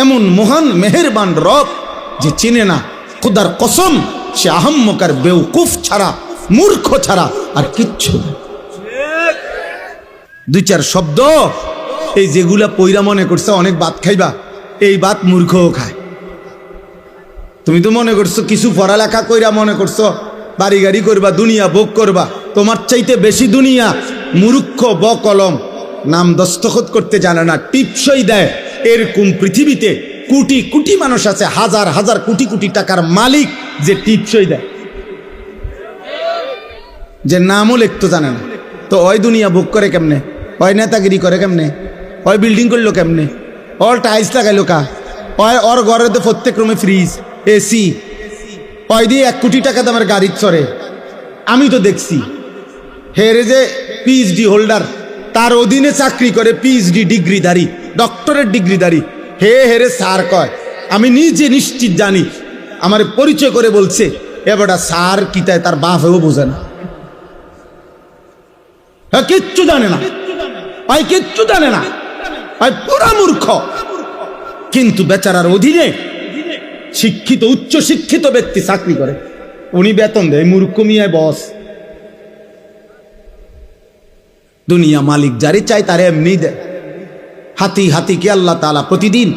এমন মহান মেহেরবান রব যে চিনে না, খোদার কসম সে আহাম্মকার বেউকুফ ছাড়া, মূর্খ ছাড়া আর কিচ্ছু না। দুই চার শব্দ এই যেগুলা পইরা মনে করছে অনেক ভাত খাইবা, এই ভাত মূর্খও খায়। তুমি তো মনে করছো কিছু পড়ালেখা কইরা মনে করছো বাড়ি গাড়ি করবা, দুনিয়া ভোগ করবা, তোমার চাইতে বেশি দুনিয়া মূর্খ বকলম, নাম দস্তখত করতে জানে না, টিপসই দেয়। এরকম পৃথিবীতে কোটি কোটি মানুষ আছে, হাজার হাজার কোটি কোটি টাকার মালিক যে টিপসই দেয়, যে নামও লিখতে জানে না। তো ওই দুনিয়া ভোগ করে কেমনে? ওই নেতাগিরি করে কেমনে? ওই বিল্ডিং করলো কেমনে? ওর টাইলস লাগাইলো কা? ওর ঘরে তো প্রত্যেক রুমে ফ্রিজ, এসি, ওই দিয়ে 1 কোটি টাকা দামের গাড়ি চড়ে। আমি তো দেখছি হেরে যে পিএইচডি হোল্ডার, তার অধীনে চাকরি করে পিএইচডি ডিগ্রিধারী, ডক্টরের ডিগ্রিধারী, হেরে স্যার কয়। আমি নিজে নিশ্চিত জানি, আমার পরিচয় করে বলছে এবারটা স্যার কি তাই তার বাপেও বোঝে না, কিচ্ছু জানে না, ভাই কিচ্ছু জানে না, ভাই পুরা মূর্খ। কিন্তু বেচারার অধীনে শিক্ষিত উচ্চ শিক্ষিত ব্যক্তি চাকরি করে, উনি বেতন দেয়, মূর্খ মিয়ায় বস। দুনিয়া মালিক যারে চাই তারে এমনি দেয়। হাতি হাতিকে আল্লাহ তাআলা প্রতিদিন,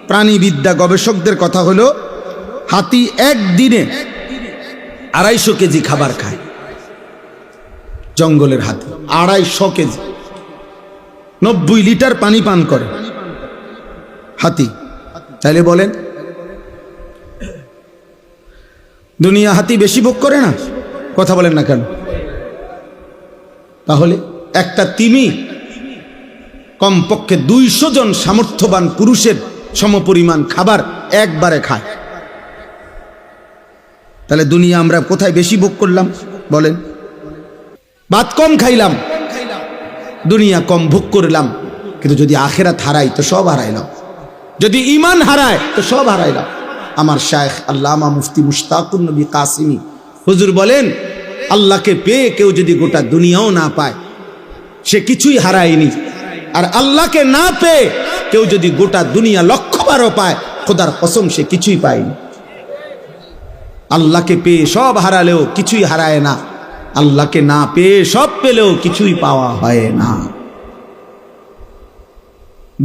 প্রাণীবিদ্যা গবেষকদের কথা হলো হাতি একদিনে 250 কেজি খাবার খায়। জঙ্গলের হাতি 250 কেজি, 90 লিটার পানি পান করে হাতি। তাইলে বলেন দুনিয়া হাতি বেশি ভোগ করে না? কথা বলেন না কেন? তাহলে একটা তিমি কমপক্ষে 200 জন সামর্থ্যবান পুরুষের সমপরিমাণ খাবার একবারে খায়। তাহলে দুনিয়া আমরা কোথায় বেশি ভোগ করলাম বলেন? ভাত কম খাইলাম, দুনিয়া কম ভোগ করলাম, কিন্তু যদি আখিরাত হারাই তো সব হারাইলাম, যদি ঈমান হারায় তো সব হারাইলাম। আমার শায়েখ আল্লামা মুফতি মুশতাকুন নবী কাসিমি হুজুর বলেন, আল্লাহকে পেয়ে কেউ যদি গোটা দুনিয়াও না পায় সে কিছুই হারায়নি, আর আল্লাহকে না পেয়ে কেউ যদি গোটা দুনিয়া 1,000,000 পায়, খোদার কসম সে কিছুই পায়নি। আল্লাহকে পেয়ে সব হারালেও কিছুই হারায় না, আল্লাহকে না পেয়ে সব পেলেও কিছুই পাওয়া হয় না।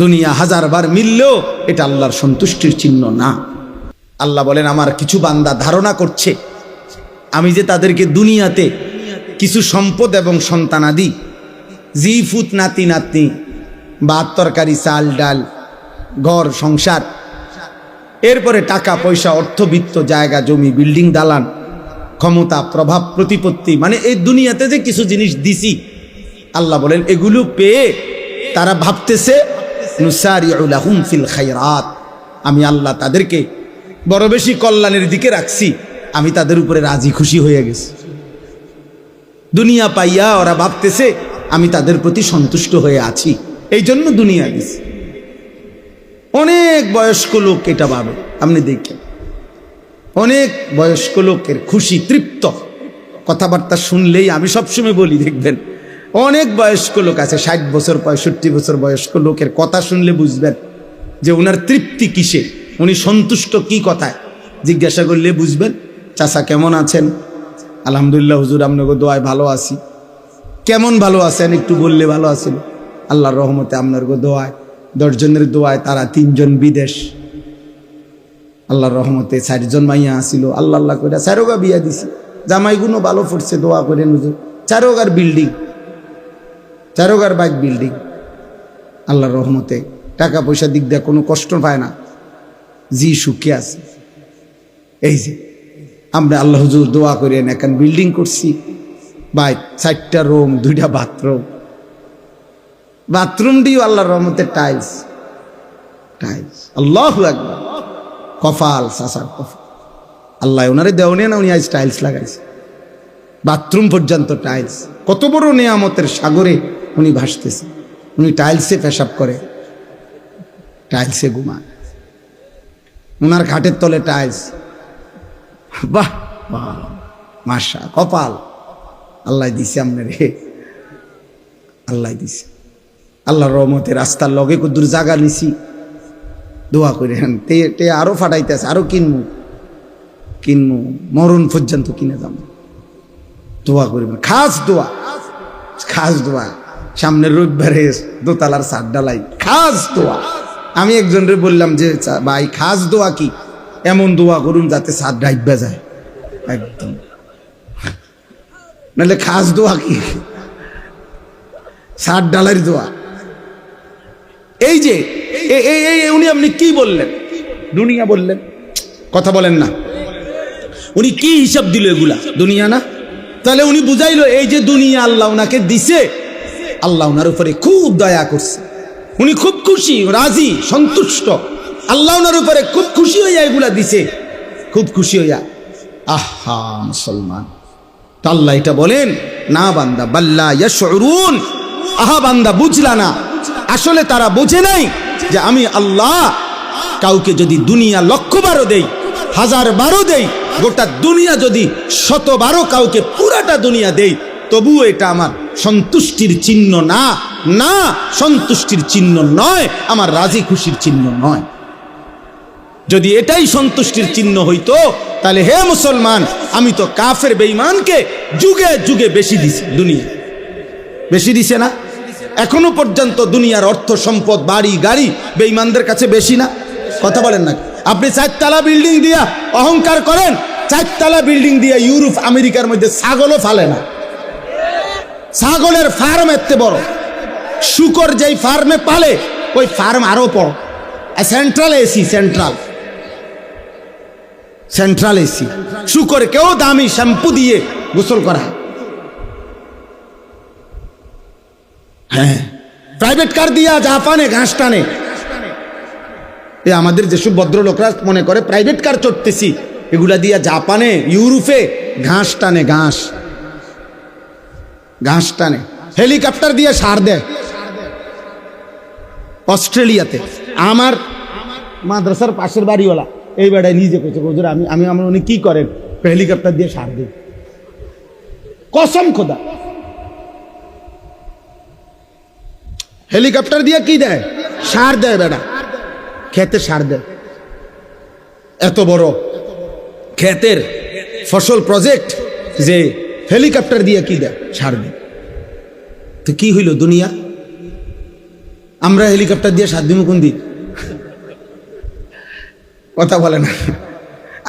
দুনিয়া 1000 বার মিললেও এটা আল্লাহর সন্তুষ্টির চিহ্ন না। আল্লাহ বলেন, আমার কিছু বান্দা ধারণা করছে আমি যে তাদেরকে দুনিয়াতে কিছু সম্পদ এবং সন্তানাদি, জিফুত নাতি নাতনি, ভাত তরকারি চাল ডাল, ঘর সংসার, এরপরে টাকা পয়সা, অর্থবিত্ত, জায়গা জমি, বিল্ডিং দালান, ক্ষমতা, প্রভাব, প্রতিপত্তি, মানে এই দুনিয়াতে যে কিছু জিনিস দিছি, আল্লাহ বলেন এগুলো পেয়ে তারা ভাবতেছে নুসারিউ লাহুম ফিল খায়রাত, আমি আল্লাহ তাদেরকে বড় বেশি কল্যাণের দিকে রাখছি, আমি তাদের উপরে রাজি খুশি হয়ে গেছি। দুনিয়া পাইয়া ওরা ভাবতেছে আমি তাদের প্রতি সন্তুষ্ট হয়ে আছি, এই জন্য দুনিয়া দিছি। অনেক বয়স্ক লোক এটা ভাবে, আপনি দেখেন অনেক বয়স্ক লোকের খুশি তৃপ্ত কথাবার্তা শুনলেই, আমি সবসময় বলি দেখবেন অনেক বয়স্ক লোক আছে 60 বছর 65 বছর বয়স্ক লোকের কথা শুনলে বুঝবেন যে ওনার তৃপ্তি কিসে, উনি সন্তুষ্ট কি কথায়। জিজ্ঞাসা করলে বুঝবেন, চাচা কেমন আছেন? আলহামদুলিল্লাহ হুজুর আপনাকে দোয়ায় ভালো আছি। কেমন ভালো আছেন একটু বললে ভালো আছেন? আল্লাহর রহমতে আপনার দোয়ায়, 10 জনের দোয়ায় তারা 3 জন বিদেশ, আল্লাহর রহমতে 4 জন মাইয়া আসিল, আল্লাহ আল্লাহ করে 4গা বিয়া দিছি, জামাইগুলো ভালো পড়ছে, দোয়া করেন হুজুর। 4গার বিল্ডিং, 4গার বাইক বিল্ডিং, আল্লাহর রহমতে টাকা পয়সা দিক দিয়ে কোনো কষ্ট পায় না, জি সুখে আছে। এই যে আমরা আল্লাহ হুজুর দোয়া করেন, এখন বিল্ডিং করছি ভাই, 4টা রুম, 2টা বাথরুম, বাথরুম দিও আল্লাহর রহমতে টাইলস টাইলস, আল্লাহু আকবার। কপাল চাচার কপাল, আল্লাহ ওনারে দেওয়া না, উনি আজ টাইলস লাগাইছে, বাথরুম পর্যন্ত টাইলস। কত বড় নেয়ামতের সাগরে উনি ভাসতেছে। উনি টাইলসে পেশাব করে, টাইলসে ঘুমায়, ওনার খাটের তলে টাইলস। বাহ বাহ, মাশা, কপাল আল্লাহ দিছে আপনার, হে আল্লাহ দিছে। আল্লাহর রহমতে রাস্তার লগে কদ্দুর জায়গা নিছি, দোয়া করেন। তে আরো ফাটাইতেছে, আরো কিনমু মরণ পর্যন্ত কিনে যাবো। দোয়া করবেন, খাস দোয়া। সামনের রবিবারে দোতলার ছাদ ঢালাই, খাস দোয়া। আমি একজনরে বললাম যে ভাই খাস দোয়া কি? এমন দোয়া করুন যাতে ছাদ ডাইবা যায় একদম, নাহলে খাস দোয়া কি? ছাদ ঢালাইয়ের দোয়া। এই যে উনি আপনি কি বললেন? দুনিয়া বললেন, কথা বলেন না। উনি কি হিসাব দিল? এগুলা দুনিয়া না? তাহলে উনি বুঝাইলো এই যে দুনিয়া আল্লাহ উনাকে দিছে, আল্লাহ উনার উপরে খুব দয়া করছে, উনি খুব খুশি, রাজি, সন্তুষ্ট। আল্লাহ উনার উপরে খুব খুশি হইয়া এগুলা দিছে, খুব খুশি হইয়া। আহা মুসলমান, তো আল্লাহ এটা বলেন না বান্দা, বাল্লা ইয়াশউরুন, আহা বান্দা বুঝলা না, আসলে তারা বোঝে নাই যে আমি আল্লাহ কাউকে যদি দুনিয়া 1,000,000 দেই, 1000 দেই, গোটা দুনিয়া যদি 100 কাউকে পুরাটা দুনিয়া দেই, তবুও এটা আমার সন্তুষ্টির চিহ্ন না, না সন্তুষ্টির চিহ্ন নয়, আমার রাজি খুশির চিহ্ন নয়। যদি এটাই সন্তুষ্টির চিহ্ন হইতো, তাহলে হে মুসলমান, আমি তো কাফের বেঈমানকে যুগে যুগে বেশি দিছি, দুনিয়া বেশি দিছে না? এখনো পর্যন্ত দুনিয়ার অর্থ সম্পদ, বাড়ি গাড়ি বেঈমানদের কাছে বেশি না? কথা বলেন না? আপনি 4 বিল্ডিং দিয়া অহংকার করেন, 4 বিল্ডিং দিয়া ইউরোপ আমেরিকার মধ্যে ছাগলও ফালে না। ছাগলের ফার্ম এত বড়, শুকর যেই ফার্মে পালে ওই ফার্ম আরো বড়। সেন্ট্রাল এসি, সেন্ট্রাল এসি, শুকরকেও দামি শ্যাম্পু দিয়ে গোসল করা। হ্যাঁ, প্রাইভেট কার দিয়া জাপানে ঘাস টানে। আমাদের যেসব ভদ্রলোকরা মনে করে প্রাইভেট কার চড়তেছি, এগুলা দিয়া জাপানে ইউরোপে ঘাস টানে, ঘাস টানে। হেলিকপ্টার দিয়ে সার দেয় অস্ট্রেলিয়াতে। আমার মাদ্রাসার পাশের বাড়িওয়ালা এই বেড়ায় নিজে কেছে, হুজুর আমি আমার উনি কি করেন? হেলিকপ্টার দিয়ে সার দেয়, কসম খোদা। হেলিকপ্টার দিয়ে কি দেয়? সার দেয় বেড়া, খেতে সার দেয়। এত বড় ক্ষেতের ফসল প্রজেক্ট যে হেলিকপ্টার দিয়ে কি দেয়? সার দেয়। তো কি হইল দুনিয়া? আমরা হেলিকপ্টার দিয়ে সার দিব কোন দিন? কথা বলে না।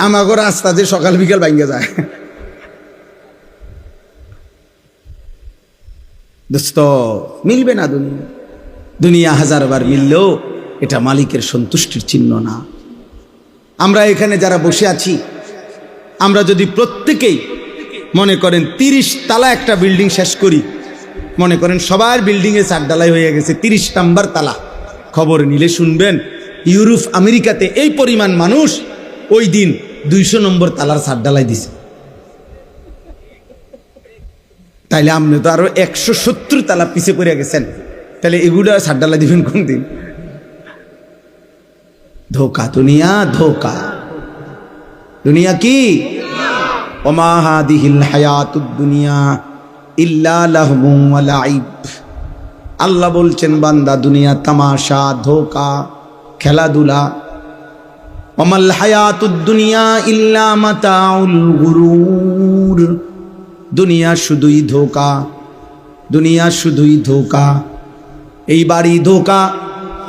আমাগো রাস্তা যে সকাল বিকাল ভাঙ্গে যায়। দোস্ত, মিলবে না দুনিয়া। দুনিয়া 1000 বার মিললেও এটা মালিকের সন্তুষ্টির চিহ্ন না। আমরা এখানে যারা বসে আছি, আমরা যদি প্রত্যেকেই মনে করেন 30 তালা একটা বিল্ডিং শেষ করি, মনে করেন সবার বিল্ডিংয়ে ছাদ ঢালাই হয়ে গেছে, 30 নাম্বার তালা, খবর নিলে শুনবেন ইউরোপ আমেরিকাতে এই পরিমাণ মানুষ ওই দিন 200 নম্বর তালার ছাদ ঢালাই দিছে। তাইলে আপনি তো আরো 170 তালা পিছে পড়ে গেছেন, তাহলে এগুলো ছাদ ঢালাই দিবেন কোন দিন? ধোকা দুনিয়া, ধোকা। দুনিয়া কি? ওমা হাদিহিল হায়াতুদ দুনিয়া ইল্লা লাহবুন ওয়া লাইব। আল্লাহ বলছেন বান্দা দুনিয়া তামাশা, ধোকা, খেলাধুলা। ওমাল হায়াতুদ দুনিয়া ইল্লা মাতাউল গুরুর। দুনিয়া শুধুই ধোকা, দুনিয়া শুধুই ধোকা। এই বাড়ি ধোকা,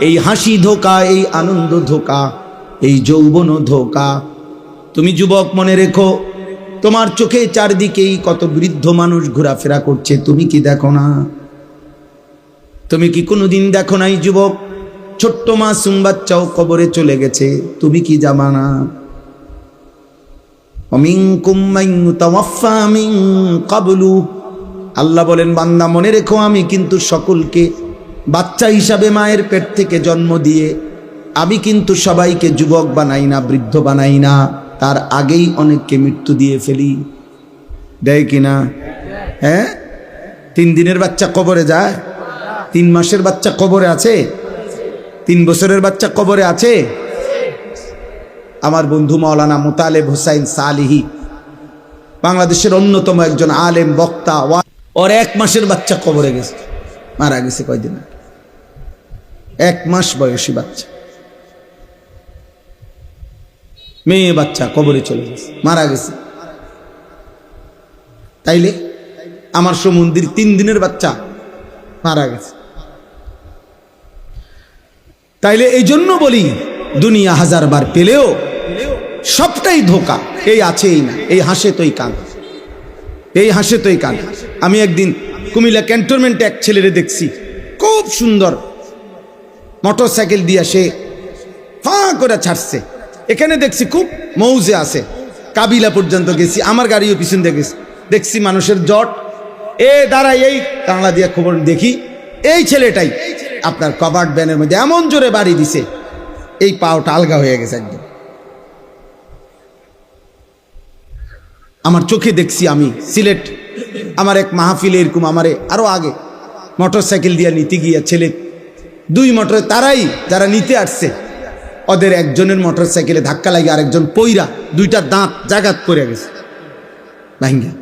এই হাসি ধোকা, এই আনন্দ ধোকা, এই যৌবন ধোকা। তুমি যুবক মনে রেখো, তোমার চোখে চারদিকেই কত বৃদ্ধ মানুষ ঘোরাফেরা করছে, তুমি কি দেখো না? তুমি কি কোনোদিন দেখো নাই যুবক? ছোট্ট মাসুম বাচ্চাও কবরে চলে গেছে, তুমি কি জানো না? ওমিনকুম মান ইউতাওয়াফা মিন ক্বাবলু। আল্লাহ বলেন বান্দা মনে রেখো, আমি কিন্তু সকলকে বাচ্চা হিসাবে মায়ের পেট থেকে জন্ম দিয়ে আমি কিন্তু সবাইকে যুবক বানাই না, বৃদ্ধ বানাই না, তার আগেই অনেককে মৃত্যু দিয়ে ফেলি। দেয় কিনা? হ্যাঁ, 3 দিনের বাচ্চা কবরে যায়, 3 মাসের বাচ্চা কবরে আছে, 3 বছরের বাচ্চা কবরে আছে। আমার বন্ধু মাওলানা মুতালেব হোসাইন সালিহি, বাংলাদেশের অন্যতম একজন আলেম বক্তা, ওর 1 মাসের বাচ্চা কবরে গেছে, মারা গেছে কয়দিন আগে। 1 মাস বয়সী বাচ্চা। মেয়ে বাচ্চা কবরে চলে গেছে, মারা গেছে। তাইলে আমার সমুদ্র 3 দিনের বাচ্চা মারা গেছে। তাইলে এই জন্য বলি দুনিয়া 1000 বার পেলেও সবটাই ধোকা। এই আছে এই না, এই হাসে তোই কান, এই হাসে তোই কান। আমি একদিন কুমিল্লা ক্যান্টনমেন্টে এক ছেলেরে দেখছি, খুব সুন্দর মোটর সাইকেল দিয়ে সে ফাঁ করে ছাড়ছে। এখানে দেখছি খুব মৌজে আছে, কাবিলা পর্যন্ত গেছি, আমার গাড়িও পিছন দিয়ে গেছি, দেখছি মানুষের জট। দাঁড়াই এই কাংলা দিয়ে খবর দেখি, এই ছেলেটাই আপনার কভার্ড ভ্যানের মধ্যে এমন জোরে বাড়ি দিছে, এই পাওটা আলগা হয়ে গেছে একদম। আমার চোখে দেখছি। আমি সিলেট আমার এক মাহফিলে এরকম আমারে আরো আগে মোটর সাইকেল দিয়ে নিতে গিয়া ছেলে 2 মোটরে, তারাই যারা নিতে আসছে, ওদের একজনের মোটর সাইকেলে ধাক্কা লাগে আরেকজন পইরা 2টা দাঁত জাগাত পড়ে গেছে ভাঙ্গা।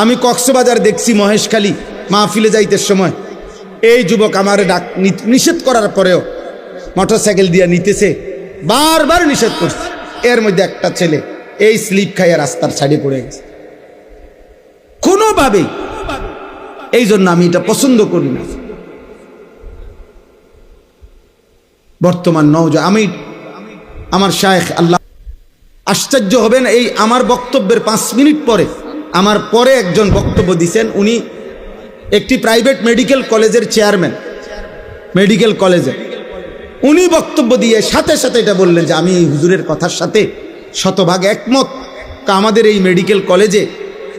আমি কক্সবাজার দেখছি মহেশখালী মাহফিলে যাইতে সময় এই যুবক আমার নিষেধ করার পরেও মোটর সাইকেল দিয়ে নিতেছে, বারবার নিষেধ করছে। এর মধ্যে একটা ছেলে এই স্লিপ খাইয়া রাস্তার সাইডে পড়ে গেছে কোনোভাবেই। এই জন্য আমি এটা পছন্দ করি না। বর্তমান নওজোয়ান, আমি আমার শায়েখ আল্লাহ, আশ্চর্য হবেন, এই আমার বক্তব্যের 5 মিনিট পরে আমার পরে একজন বক্তব্য দিচ্ছেন। উনি একটি প্রাইভেট মেডিকেল কলেজের চেয়ারম্যান, মেডিকেল কলেজে। উনি বক্তব্য দিয়ে সাথে সাথে এটা বললেন যে আমি এই হুজুরের কথার সাথে শতভাগ একমত। আমাদের এই মেডিকেল কলেজে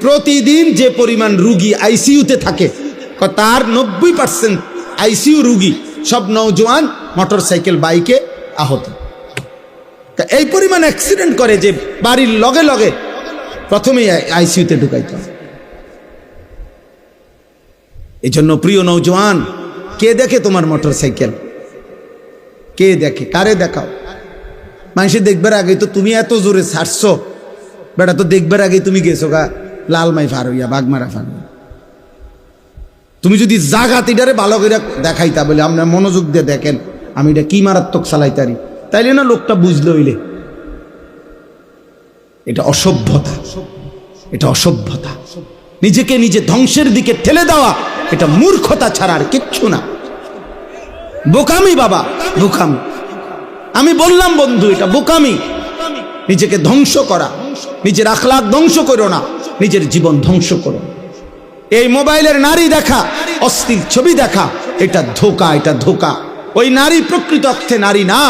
প্রতিদিন যে পরিমাণ রুগী আইসিইউতে থাকে, তার 90% আইসিইউ রুগী সব নওজোয়ান মোটর সাইকেল বাইকে আহত। এই পরিমাণ অ্যাক্সিডেন্ট করে যে বাড়ির লগে লগে প্রথমেই আইসিইউতে ঢুকাইতে হয়। এই জন্য প্রিয় নওজোয়ান, কে দেখে তোমার মোটর সাইকেল? কে দেখে? কারে দেখাও? মানুষে দেখবার আগে তো তুমি এত জোরে ছাড়ছো, বেটা তো দেখবার আগে তুমি গেছো গা লালমাই ফার হইয়া, বাগমারা ফার হইয়া। তুমি যদি জাগাতিটারে ভালো করে দেখাইতা, বলে আপনার মনোযোগ দিয়ে দেখেন আমি এটা কি মারাত্মক চালাইতারি, তাইলে না লোকটা বুঝলে হইলে। এটা অসভ্যতা, এটা অসভ্যতা। নিজেকে নিজে ধ্বংসের দিকে ঠেলে দেওয়া, এটা মূর্খতা ছাড়া আর কিচ্ছু না। বোকামি বাবা, বোকামি। আমি বললাম বন্ধু, এটা বোকামি। নিজেকে ধ্বংস করা, নিজের আখলাক ধ্বংস করো না, নিজের জীবন ধ্বংস করো। এই মোবাইলের নারী দেখা, অশ্লীল ছবি দেখা, এটা ধোঁকা, এটা ধোঁকা। ওই নারী প্রকৃত অর্থে নারী না।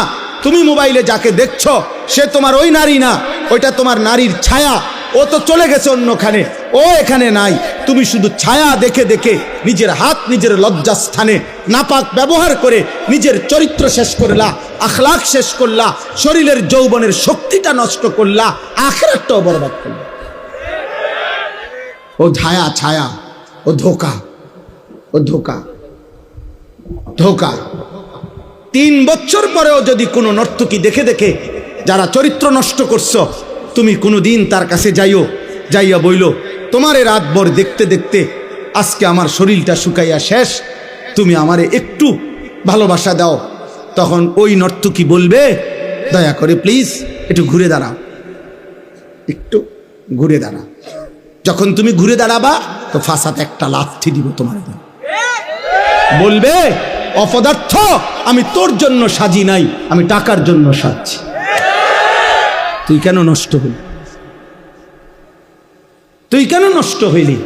তুমি মোবাইলে যাকে দেখছো সে তোমার ওই নারী না, ওইটা তোমার নারীর ছায়া। ও তো চলে গেছে অন্যখানে, ও এখানে নাই। তুমি শুধু ছায়া দেখে দেখে নিজের হাত নিজের লজ্জাস্থানে নাপাক ব্যবহার করে নিজের চরিত্র শেষ করলা, আখলাক শেষ করলা, শরীরের যৌবনের শক্তিটা নষ্ট করলা, আখিরাতটাও বরবাদ করলা। ও ছায়া, ছায়া, ও ধোঁকা, ও ধোঁকা, ধোঁকা। 3 বছর পরেও যদি কোনো নর্তকী দেখে দেখে যারা চরিত্র নষ্ট করছো, তুমি কোনোদিন তার কাছে যাইয়া বইল, তোমারে রাতভর দেখতে দেখতে আজকে আমার শরীরটা শুকাইয়া শেষ, তুমি আমারে একটু ভালোবাসা দাও। তখন ওই নর্তকী বলবে, দয়া করে প্লিজ একটু ঘুরে দাঁড়াও, একটু ঘুরে দাঁড়াও। যখন তুমি ঘুরে দাঁড়াবা তো ফাঁসাতে একটা লাথি দিব তোমার। বলবে, অপদার্থ, আমি তোর জন্য সাজি নাই, আমি টাকার জন্য সাজছি। তুই কেন নষ্ট হলি? তুই কেন নষ্ট হইলি?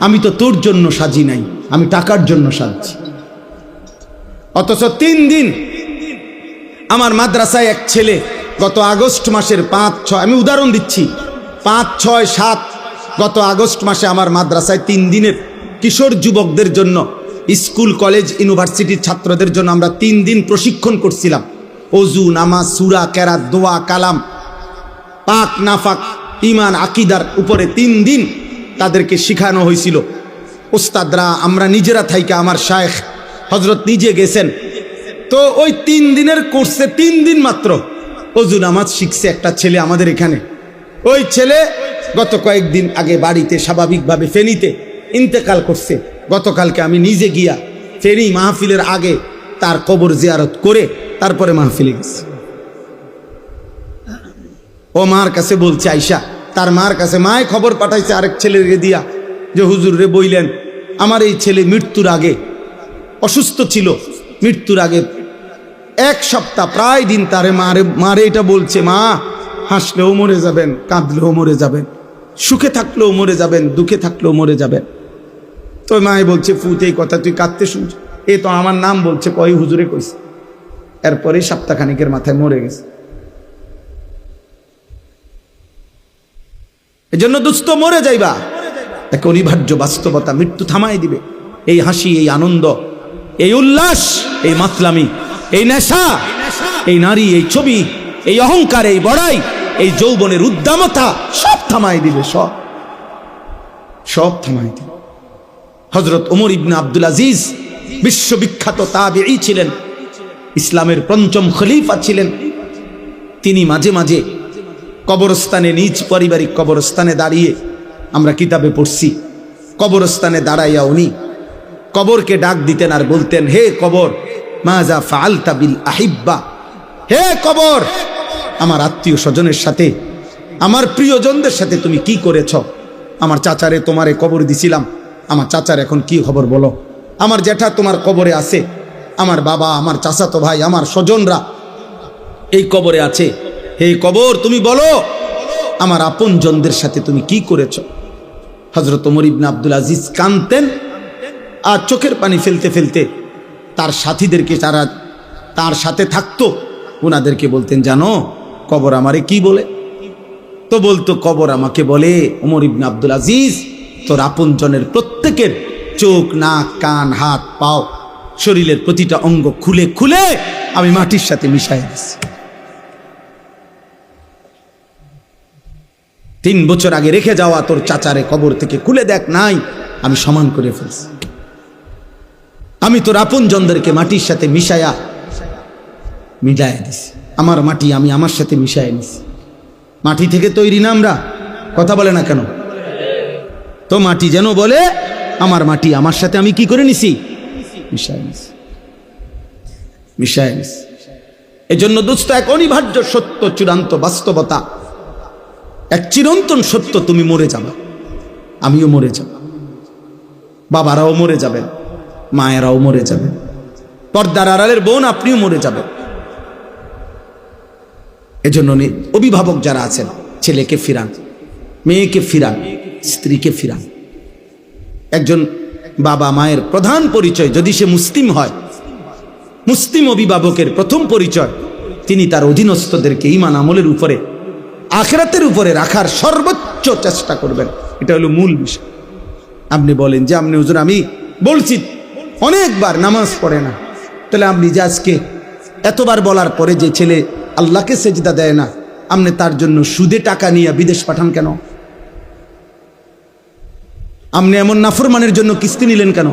আমি তো তোর জন্য সাজি নাই, আমি টাকার জন্য সাজছি। অথচ 3 দিন আমার মাদ্রাসায় এক ছেলে গত আগস্ট মাসের 5-6, আমি উদাহরণ দিচ্ছি, 5, 6, 7 গত আগস্ট মাসে আমার মাদ্রাসায় 3 দিনের কিশোর যুবকদের জন্য, স্কুল কলেজ ইউনিভার্সিটির ছাত্রদের জন্য আমরা 3 দিন প্রশিক্ষণ করছিলাম। ওযু, নামাজ, সূরা, কেরাত, দোয়া, কালাম, পাক নাফাক, ঈমান, আকীদার উপরে 3 দিন তাদেরকে শেখানো হয়েছিল। ওস্তাদরা, আমরা নিজেরা থাইকা, আমার শায়েখ হযরত নিজে গেছেন। তো ওই 3 দিনের কোর্সে 3 দিন মাত্র ওযু নামাজ শিখছে একটা ছেলে আমাদের এখানে। ওই ছেলে গত কয়েকদিন আগে বাড়িতে স্বাভাবিকভাবে ফেনীতে ইন্তেকাল করছে। গতকালকে আমি নিজে গিয়া ফেনী মাহফিলের আগে তার কবর জিয়ারত করে তারপরে মাহফিলে গেছি। ও মার কাছে বলছে আইসা, তার মার কাছে মায় খবর পাঠাইছে আরেক ছেলেকে দিয়া যে হুজুর রে বইলেন আমার এই ছেলে মৃত্যুর আগে অসুস্থ ছিল, মৃত্যুর আগে 1 সপ্তাহ প্রায় দিন তারে মারে এটা বলছে, মা হাসলেও মরে যাবেন, কাঁদলেও মরে যাবেন, সুখে থাকলেও মরে যাবেন, দুঃখে থাকলেও মরে যাবেন। তো মায়ে বলছে, ফুত এই কথা তুই কাঁদতে শুনছ? এ তো আমার নাম বলছে, কয় হুজুরে কইছে। এরপরে সপ্তাহখানিকের মাথায় মরে গেছে। এজন্য দুস্থ মরে যাইবা, এক অনিবার্য বাস্তবতা, মৃত্যু থামাই দিবে। এই হাসি, এই আনন্দ, এই উল্লাস, এই মাতলামি, এই নেশা, এই নারী, এই ছবি, এই অহংকার, এই বড়াই, এই যৌবনের উদ্দামতা সব থামাই দিবে, সব থামাই দিবে। হযরত ওমর ইবনে আব্দুল আজিজ বিশ্ববিখ্যাত তাবেঈ ছিলেন, ইসলামের পঞ্চম খলিফা ছিলেন। তিনি মাঝে মাঝে কবরস্থানে, নিজ পারিবারিক কবরস্থানে দাঁড়িয়ে, আমরা কিতাবে পড়ছি, কবরস্থানে দাঁড়াইয়া উনি কবরকে ডাক দিতেন আর বলতেন, হে কবর, মাজা ফাআলতা বিল আহিব্বা, হে কবর, আমার আত্মীয় স্বজনের সাথে, আমার প্রিয়জনদের সাথে তুমি কি করেছ? আমার চাচারে তোমারে কবর দিছিলাম, আমার চাচার এখন কি খবর বলো? আমার জ্যাঠা তোমার কবরে আছে, আমার বাবা, আমার চাচাতো ভাই, আমার স্বজনরা এই কবরে আছে, হে কবর তুমি বলো আমার আপনজনদের সাথে তুমি কি করেছ? হযরত ওমর ইবনে আব্দুল আজিজ কাঁদতেন আর চোখের পানি ফেলতে ফেলতে তার সাথীদেরকে, যারা তার সাথে থাকতো, ওনাদেরকে বলতেন, জানো কবর আমারে কি বলে? তো বলতো, কবর আমাকে বলে, ওমর ইবনে আব্দুল আজিজ, তোর আপনজনের প্রত্যেকের চোখ, নাক, কান, হাত, পাও, শরীরের প্রতিটা অঙ্গ খুলে খুলে আমি মাটির সাথে মিশাই দিচ্ছি। 3 বছর আগে রেখে যাওয়া তোর চাচারে কবর থেকে খুলে দেখ, নাই, আমি সমান করে ফেলছি। আমি তোর আপনজনদেরকে মাটির সাথে মিশাইয়া দিছি। আমার মাটি আমি আমার সাথে মিশাই নিছি। মাটি থেকে তৈরি না আমরা, কথা বলে না কেন? তো মাটি যেন বলে, আমার মাটি আমার সাথে আমি কি করে নিছি? মিশাই নিছি। এজন্য দোস্ত, এক অনিবার্য সত্য, চূড়ান্ত বাস্তবতা, এক চিরন্তন সত্য, তুমি মরে যাবে, আমিও মরে যাব, বাবারাও মরে যাবেন, মায়েরাও মরে যাবেন, পর্দার আড়ালের বোন আপনিও মরে যাবেন। এজন্য অভিভাবক যারা আছেন, ছেলেকে ফিরান, মেয়েকে ফিরান, স্ত্রীকে ফিরান। একজন বাবা মায়ের প্রধান পরিচয়, যদি সে মুসলিম হয়, মুসলিম অভিভাবকের প্রথম পরিচয়, তিনি তার অধীনস্থদেরকে ঈমান আমলের উপরে, আখিরাতের উপরে রাখার সর্বোচ্চ চেষ্টা করবেন। এটা হলো মূল বিষয়। আপনি বলেন যে, আপনি হুজুর আমি বলছি অনেকবার নামাজ পড়ে না, তাহলে আপনি যে আজকে এতবার বলার পরে যে ছেলে আল্লাহকে সেজদা দেয় না, আপনি তার জন্য সুদে টাকা নিয়ে বিদেশ পাঠান কেন? আপনি এমন নাফরমানের জন্য কিস্তি নিলেন কেন?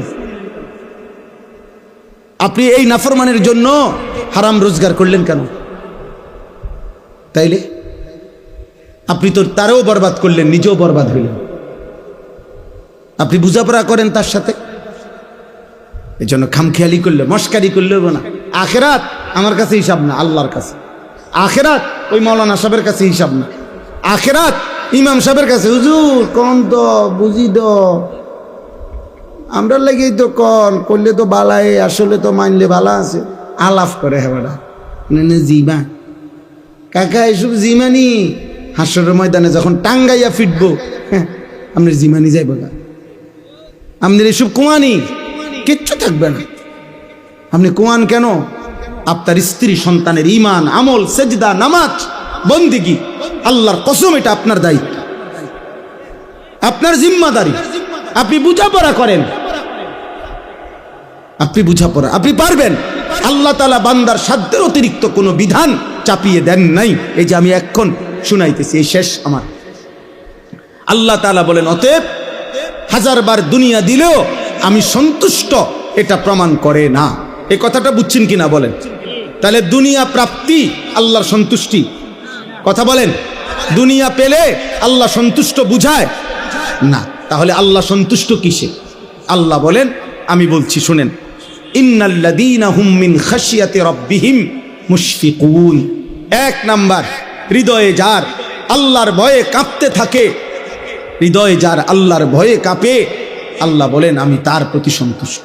আপনি এই নাফরমানের জন্য হারাম রোজগার করলেন কেন? তাইলে আপনি তো তারও বরবাদ করলেন, নিজেও বরবাদ হইলেন। আপনি বুঝাপড়া করেন তার সাথে। এই জন্য খামখেয়ালি করলে, মস্কারি করলেও না। আখেরাত আমার কাছে হিসাব না, আল্লাহর কাছে। আখেরাত ওই মৌলানা সাহেবের কাছে হিসাব না। আখেরাত ইমাম সাহেবের কাছে। হুজুর কন তো বুঝি তো, আমরা লেগেই তো কন করলে তো বালাই, আসলে তো মানলে ভালো আছে, আলাপ করে হেবাটা জিমা কাকা, এসব জিমানি হাসরের ময়দানে যখন টাঙ্গাইয়া ফিটবো, আপনার জিমানি যাইব না, আপনার এসব কুয়ানি কিচ্ছু থাকবে না। আপনি কুয়ান কেন? আপনার স্ত্রী সন্তানের ঈমান, আমল, সেজদা, নামাজ, বন্দেগী, আল্লাহর কসম এটা আপনার দায়িত্ব, আপনার জিম্মাদারি। আপনি বুঝাপড়া করেন, আপনি পারবেন। আল্লাহ তাআলা বান্দার সাধ্যের অতিরিক্ত কোনো বিধান চাপিয়ে দেন নাই। এই যে আমি এখন শুনাইতেছি, এই শেষ আমার। আল্লাহ তাআলা বলেন, অতএব 1000 বার দুনিয়া দিলেও আমি সন্তুষ্ট, এটা প্রমাণ করে না। এই কথাটা বুঝছেন কিনা বলেন? তাহলে দুনিয়া প্রাপ্তি আল্লাহর সন্তুষ্টি, কথা বলেন? দুনিয়া পেলে আল্লাহ সন্তুষ্ট বুঝায় না। তাহলে আল্লাহ সন্তুষ্ট কিসে? আল্লাহ বলেন, আমি বলছি শুনেন, ইন্নাল্লাযীনা হুম মিন খাশিয়াতি রাব্বিহিম মুশফিকুন। 1 নাম্বার, হৃদয়ে যার আল্লাহর ভয়ে কাঁপতে থাকে, হৃদয় যার আল্লাহর ভয়ে কাঁপে, আল্লাহ বলেন আমি তার প্রতি সন্তুষ্ট।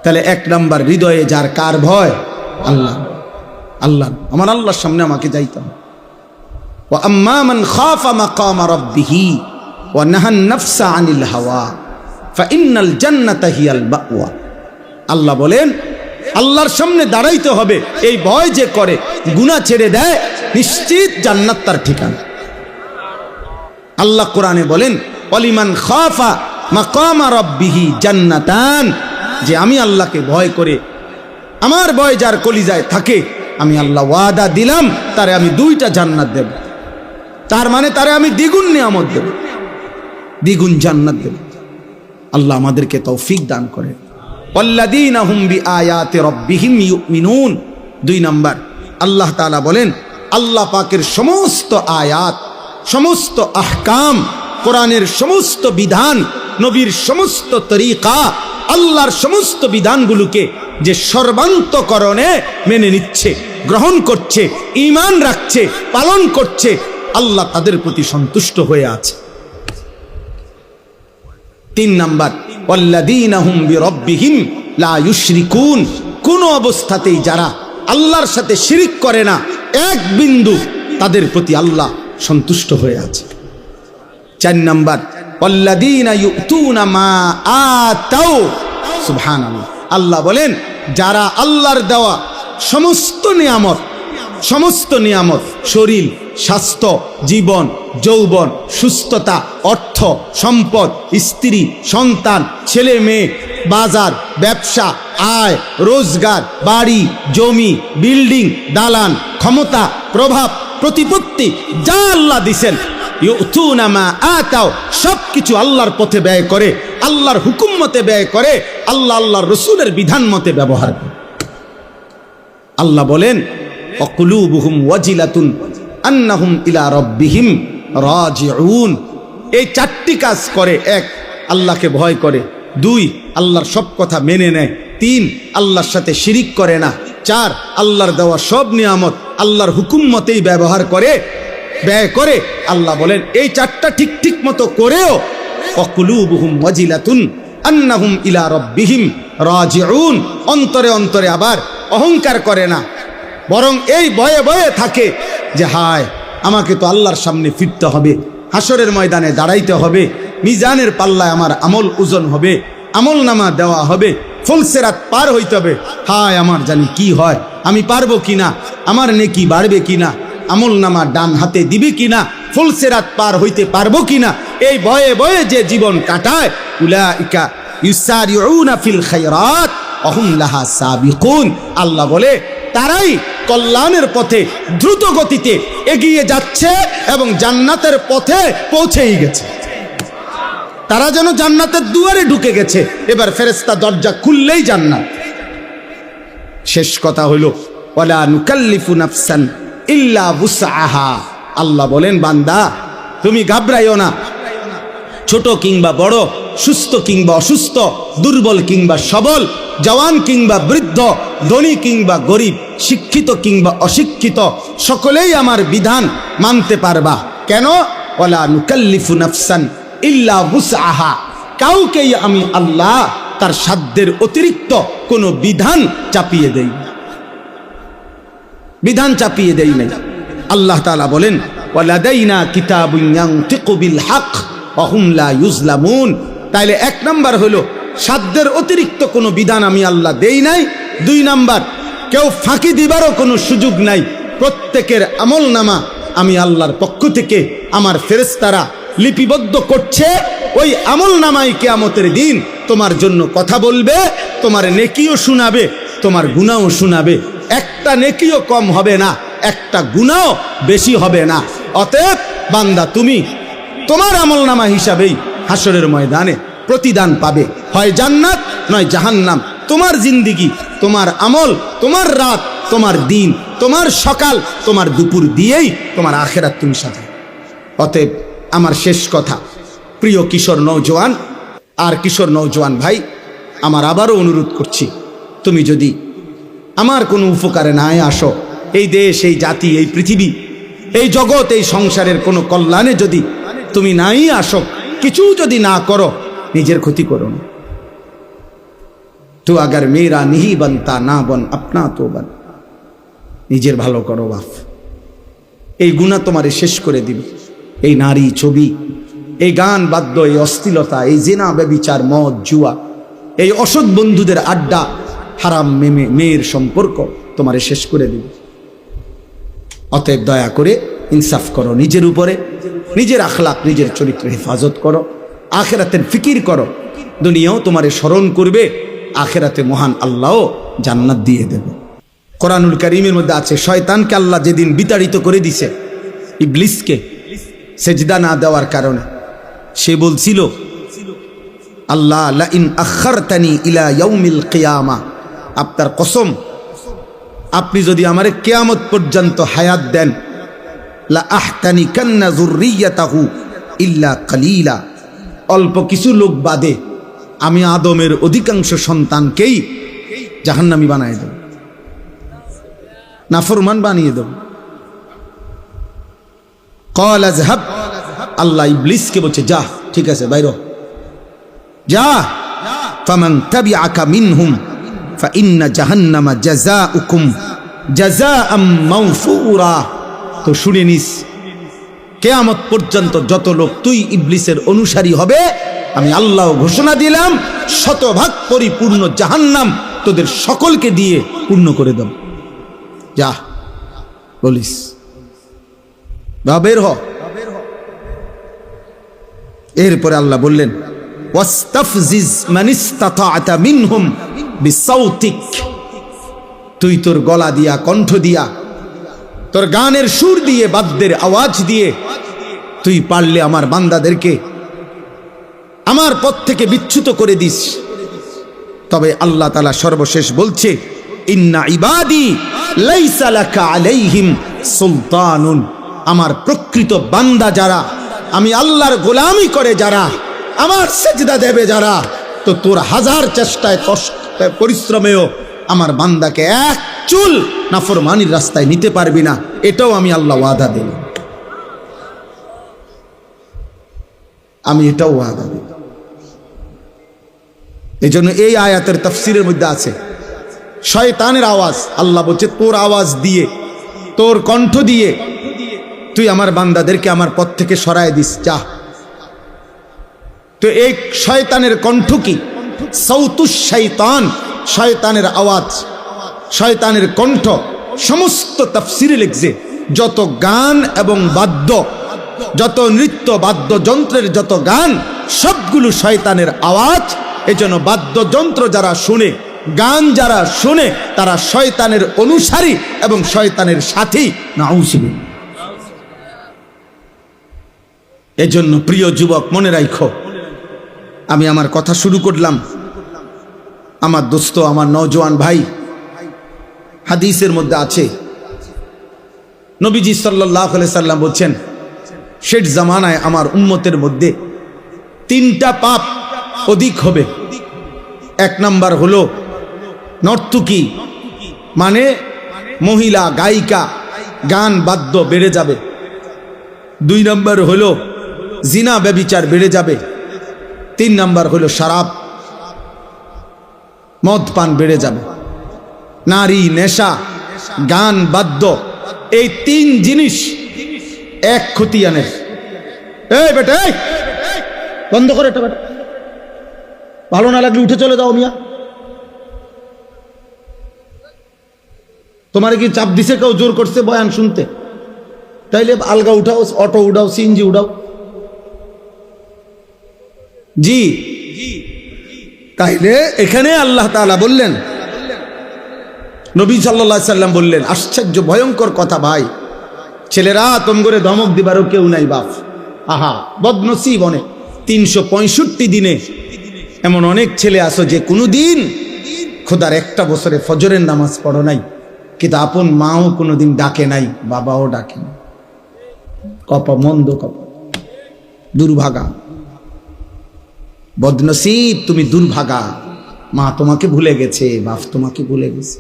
তাহলে এক নাম্বার হৃদয়ে যার কার ভয়? আল্লাহ। আল্লাহ, আমার আল্লাহর সামনে আমাকে যাইতাম। ওয়া আম্মা মান খাফা মাকাম রাব্বিহি ওয়া নাহান নাফসা আনিল হাওয়া ফাইন্নাল জান্নাতা হিয়াল মাওয়া। আল্লাহ বলেন আল্লাহর সামনে দাঁড়াইতে হবে। এই ভয় যে করে, গুনাহ ছেড়ে দেয়, নিশ্চিত জান্নাত তার ঠিকানা। আল্লাহ কোরআনে বলেন ওয়ালিমান খাফা মাকাম রাব্বিহি জান্নাতান, যে আমি আল্লাহকে ভয় করে, আমার ভয় যার কলিজায় থাকে, আমি আল্লাহ ওয়াদা দিলাম তারে আমি 2টা জান্নাত দেব। তার মানে তারে আমি দ্বিগুণ নিয়ামত দেব, দ্বিগুণ জান্নাত দেব। আল্লাহ আমাদেরকে তৌফিক দান করে। ওয়াল্লাযীনা হুম বিআয়াতি রাব্বিহিম ইউমিনুন। 2 নাম্বার, আল্লাহ তাআলা বলেন আল্লাহ পাকের সমস্ত আয়াত, সমস্ত আহকাম, কোরআনের সমস্ত বিধান, নবীর সমস্ত তরিকা, আল্লাহর সমস্ত বিধানগুলোকে যে সর্বান্তকরণে মেনে নিচ্ছে, গ্রহণ করছে, ঈমান রাখছে, পালন করছে, আল্লাহ তাদের প্রতি সন্তুষ্ট হয়ে আছে। 3 নাম্বার, ওয়াল্লাযীনা হুম বিরাব্বিহিম লা ইউশরিকুন। কোন অবস্থাতেই যারা আল্লাহর সাথে শিরিক করে না, এক বিন্দু, তাদের প্রতি আল্লাহ সন্তুষ্ট হয়ে আছে। 4 নাম্বার, ওয়াল্লাযীনা ইউতুনা মা আতাউ। সুবহানাল্লাহ। আল্লাহ বলেন যারা আল্লাহর দেওয়া সমস্ত নিয়ামত, শরীর, স্বাস্থ্য, জীবন, যৌবন, সুস্থতা, অর্থ, সম্পদ, স্ত্রী, সন্তান, ছেলে মেয়ে, বাজার, ব্যবসা, আয়, রোজগার, বাড়ি, জমি, বিল্ডিং, দালান, ক্ষমতা, প্রভাব, প্রতিপত্তি, যা আল্লাহ দিছেন, ইউতুনা মা আতাও, সবকিছু আল্লাহর পথে ব্যয় করে, আল্লাহর হুকুম মতে ব্যয় করে, আল্লাহর রাসূলের বিধান মতে ব্যবহার করে। আল্লাহ বলেন ওয়াকুলুবুহুম ওয়াজিলাতুন আন্নাহুম ইলা রাব্বিহিম রাজিউন। এই 4টি কাজ করে। 1, আল্লাহকে ভয় করে। 2, আল্লাহর সব কথা মেনে নেয়। 3, আল্লাহর সাথে শিরিক করে না। 4, আল্লাহর দেওয়া সব নিয়ামত আল্লাহর হুকুম মতেই ব্যবহার করে, ব্যয় করে। আল্লাহ বলেন এই 4টা ঠিক মতো করেও ওয়াকুলুবুহুম ওয়াজিলাতুন আন্নাহুম ইলা রাব্বিহিম রাজিউন, অন্তরে অন্তরে আবার অহংকার করে না, বরং এই ভয়ে ভয়ে থাকে যে হায় আমাকে তো আল্লাহর সামনে ফিরতে হবে, হাসরের ময়দানে দাঁড়াইতে হবে, মিজানের পাল্লায় আমার আমল ওজন হবে, আমল নামা দেওয়া হবে, ফুলসিরাত পার হইতে হবে। হায় আমার জানি কি হয়, আমি পারবো কিনা, আমার নেকি বাড়বে কিনা, আমল নামা ডান হাতে দিবে কিনা, ফুলসিরাত পার হইতে পারবো কিনা, এই ভয়ে ভয়ে যে জীবন কাটায়, উলাইকা ইউসারিউনা ফিল খায়রাত ওয়া হুম লাহা সাবিকুন। আল্লাহ বলে তারাই কল্যাণের পথে দ্রুত গতিতে এগিয়ে যাচ্ছে এবং জান্নাতের পথে পৌঁছেই গেছে। তারা যেন জান্নাতের দুয়ারে ঢুকে গেছে, এবার ফেরেশতা দরজা খুললেই জান্নাত। শেষ কথা হইল ওয়ালা নুকাল্লিফু নাফসান ইল্লা বুসআহা। আল্লাহ বলেন বান্দা তুমি ঘাবড়াইও না, ছোট কিংবা বড়, সুস্থ কিংবা অসুস্থ, দুর্বল কিংবা সবল, জওয়ান কিংবা বৃদ্ধ, ধনী কিংবা গরিব, শিক্ষিত কিংবা অশিক্ষিত, সকলেই আমার বিধান মানতে পারবা। কেন? ওয়ালা নুকাল্লিফু নাফসান ইল্লা বুসআহা। কাউকেই আমি আল্লাহ তার সাধ্যের অতিরিক্ত কোনো বিধান চাপিয়ে দেই, বিধান চাপিয়ে দেই নাই। আল্লাহ তাআলা বলেন ওয়ালাদাইনা কিতাবুন ইয়ানতিকু বিল হক ওয়া হুম লা ইউজলামুন। তাইলে 1 নাম্বার হলো সাধ্যের অতিরিক্ত কোনো বিধান আমি আল্লাহ দেই নাই। 2 নাম্বার, কেউ ফাঁকি দিবারও কোনো সুযোগ নাই। প্রত্যেকের আমল নামা আমি আল্লাহর পক্ষ থেকে আমার ফেরেশতারা লিপিবদ্ধ করছে। ওই আমল নামাই কিয়ামতের দিন তোমার জন্য কথা বলবে, তোমার নেকিও শোনাবে, তোমার গুনাহও শোনাবে। একটা নেকিও কম হবে না, একটা গুনাহও বেশি হবে না। অতএব বান্দা তুমি তোমার আমল নামা হিসাবেই হাসরের ময়দানে প্রতিদান পাবে, হয় জান্নাত নয় জাহান্নাম। তোমার জিন্দিগি, তোমার আমল, তোমার রাত, তোমার দিন, তোমার সকাল, তোমার দুপুর দিয়েই তোমার আখেরাত তুমি সাজাও। অতএব আমার শেষ কথা, প্রিয় কিশোর নওজোয়ান আর কিশোর নওজোয়ান ভাই, আমার আবারও অনুরোধ করছি, তুমি যদি আমার কোনো উপকারে না আসো, এই দেশ, এই জাতি, এই পৃথিবী, এই জগৎ এই সংসারের কোনো কল্যাণে যদি তুমি নাই আসো, কিছু যদি না করো, নিজের ক্ষতি করো না। তো আগার মেয়েরা নিহি বনতা না বন আপনা তো বন, নিজের ভালো করো বাপ। এই গুনাহ তোমারে শেষ করে দিবে। এই নারী ছবি, এই গান বাদ্য, এই অশ্লীলতা, এই জিনা ব্যভিচার, মদ জুয়া, এই অসৎ বন্ধুদের আড্ডা, হারাম মেয়ের সম্পর্ক তোমারে শেষ করে দিবে। অতএব দয়া করে ইনসাফ করো নিজের উপরে, নিজের আখলাক, নিজের চরিত্র হেফাজত করো, আখেরাতের ফিকির করো। দুনিয়াও তোমারে স্মরণ করবে, আখেরাতে মহান আল্লাহও জান্নাত দিয়ে দেবে। কোরআনুল কারীমের মধ্যে আছে, শয়তানকে আল্লাহ যেদিন বিতাড়িত করে দিছে, ইবলিসকে সেজদা না দেওয়ার কারণে, সে বলছিল, আল্লাহ লা ইন আখারতানি ইলা ইয়াউমিল কিয়ামা, আপনার কসম, আপনি যদি আমারে কিয়ামত পর্যন্ত হায়াত দেন, লা আহতানি কান্না যুররিয়াতাহু ইল্লা কালিলা, অল্প কিছু লোক বাদে আমি আদমের অধিকাংশ সন্তানকেই জাহান্নামী বানায় দেব, নাফরমান বানিয়ে দেব। ক্বাল আযহাব, আল্লাহ ইবলিসকে বলছে, যা, ঠিক আছে, বাইর যা। ফামান তাবিআকা মিনহুম ফাইন্না জাহান্নামা জাযাউকুম জাযাআম মাওফুরা। তো শুনে নিস, কিয়ামত পর্যন্ত যত লোক তুই ইবলিসের অনুসারী হবে, আমি আল্লাহ ঘোষণা দিলাম, শতভাগ পরিপূর্ণ জাহান্নাম তোদের সকলকে দিয়ে পূর্ণ করে দেব। যা বলিস, বা বের হ। এরপরে আল্লাহ বললেন, ওয়াস্তাফজিজ মান ইসতাতা'তা মিনহুম বিসাউতিক, তুই তোর গলা দিয়া, কণ্ঠ দিয়া, তোর গানের সুর দিয়ে, বাদ্যের আওয়াজ দিয়ে তুই পারলে আমার বান্দাদেরকে আমার পথ থেকে বিচ্যুত করে দিস। তবে আল্লাহ তাআলা সর্বশেষ বলছে, ইন্না ইবাদি লাইসা লাকা আলাইহিম সুলতানুন, আমার প্রকৃত বান্দা যারা, আমি আল্লাহর গোলামি করে যারা, আমার সেজদা দেবে যারা, তো তোর হাজার চেষ্টায় কষ্টে পরিশ্রমেও আমার বান্দাকে এক চুল নাফরমানির রাস্তায় নিতে পারবি না, এটাও আমি আল্লাহ ওয়াদা দিলাম, আমি এটাও ওয়াদা দিলাম। এই জন্য এই আয়াতের তাফসীরের মধ্যে আছে, শয়তানের আওয়াজ, আল্লাহ বলছে তোর আওয়াজ দিয়ে, তোর কণ্ঠ দিয়ে তুই আমার বান্দাদেরকে আমার পথ থেকে সরায় দিস, যা। তো এই শয়তানের কণ্ঠ কি? সাউতুশ শাইতান, শয়তানের আওয়াজ, শয়তানের কণ্ঠ। সমস্ত তাফসীরে লিখছে, যত গান এবং বাদ্য, যত নৃত্য, বাদ্যযন্ত্রের যত গান, সবগুলো শয়তানের আওয়াজ। এজন্য বাদ্যযন্ত্র যারা শুনে, গান যারা শুনে, তারা শয়তানের অনুসারী এবং শয়তানের সাথী। নাউযুবিল্লাহ। এজন্য প্রিয় যুবক, মনে রাখো, আমি আমার কথা শুরু করলাম, আমার দোস্ত, আমার নওজোয়ান ভাই, হাদিসের মধ্যে আছে, নবীজি সাল্লাল্লাহু আলাইহি সাল্লাম বলছেন, শেষ জামানায় আমার উম্মতের মধ্যে তিনটা পাপ অধিক হবে। এক নাম্বার হলো নর্তকী, মানে মহিলা গায়িকা, গান বাদ্য বেড়ে যাবে। দুই নাম্বার হলো জিনা ব্যভিচার বেড়ে যাবে। তিন নাম্বার হলো শরাব, মদ পান বেড়ে যাবে। নারী, নেশা, গান বাদ্য, এই তিন জিনিস এক খতিয়ানের। এই বেটা, বন্ধ করে এটা, বেটা ভালো না লাগলে উঠে চলে যাও মিয়া। তোমার কি চাপ দিছে কেউ, জোর করছে বয়ান শুনতে? তাইলে আলগা উঠাও, অটো উঠাও, সিএনজি উঠাও। জি, তাইলে এখানে আল্লাহ তাআলা বললেন, নবী সাল্লাল্লাহু আলাইহি সাল্লাম বললেন, আশ্চর্য ভয়ঙ্কর কথা ভাই, ছেলেরা তোমগরে ধমক দিবারও কেউ নাই বাপ। আহা, বদনসিব অনেক। 365 দিনে এমন অনেক ছেলে আসো যে কোনোদিন খোদার একটা বছরে ফজরের নামাজ পড়ো নাই, কিন্তু আপন মাও কোনোদিন ডাকে নাই, বাবাও ডাকে না। কপা মন্দ, কপা দুর্ভাগা, বদনসিব, তুমি দুর্ভাগা। মা তোমাকে ভুলে গেছে, বাপ তোমাকে ভুলে গেছে,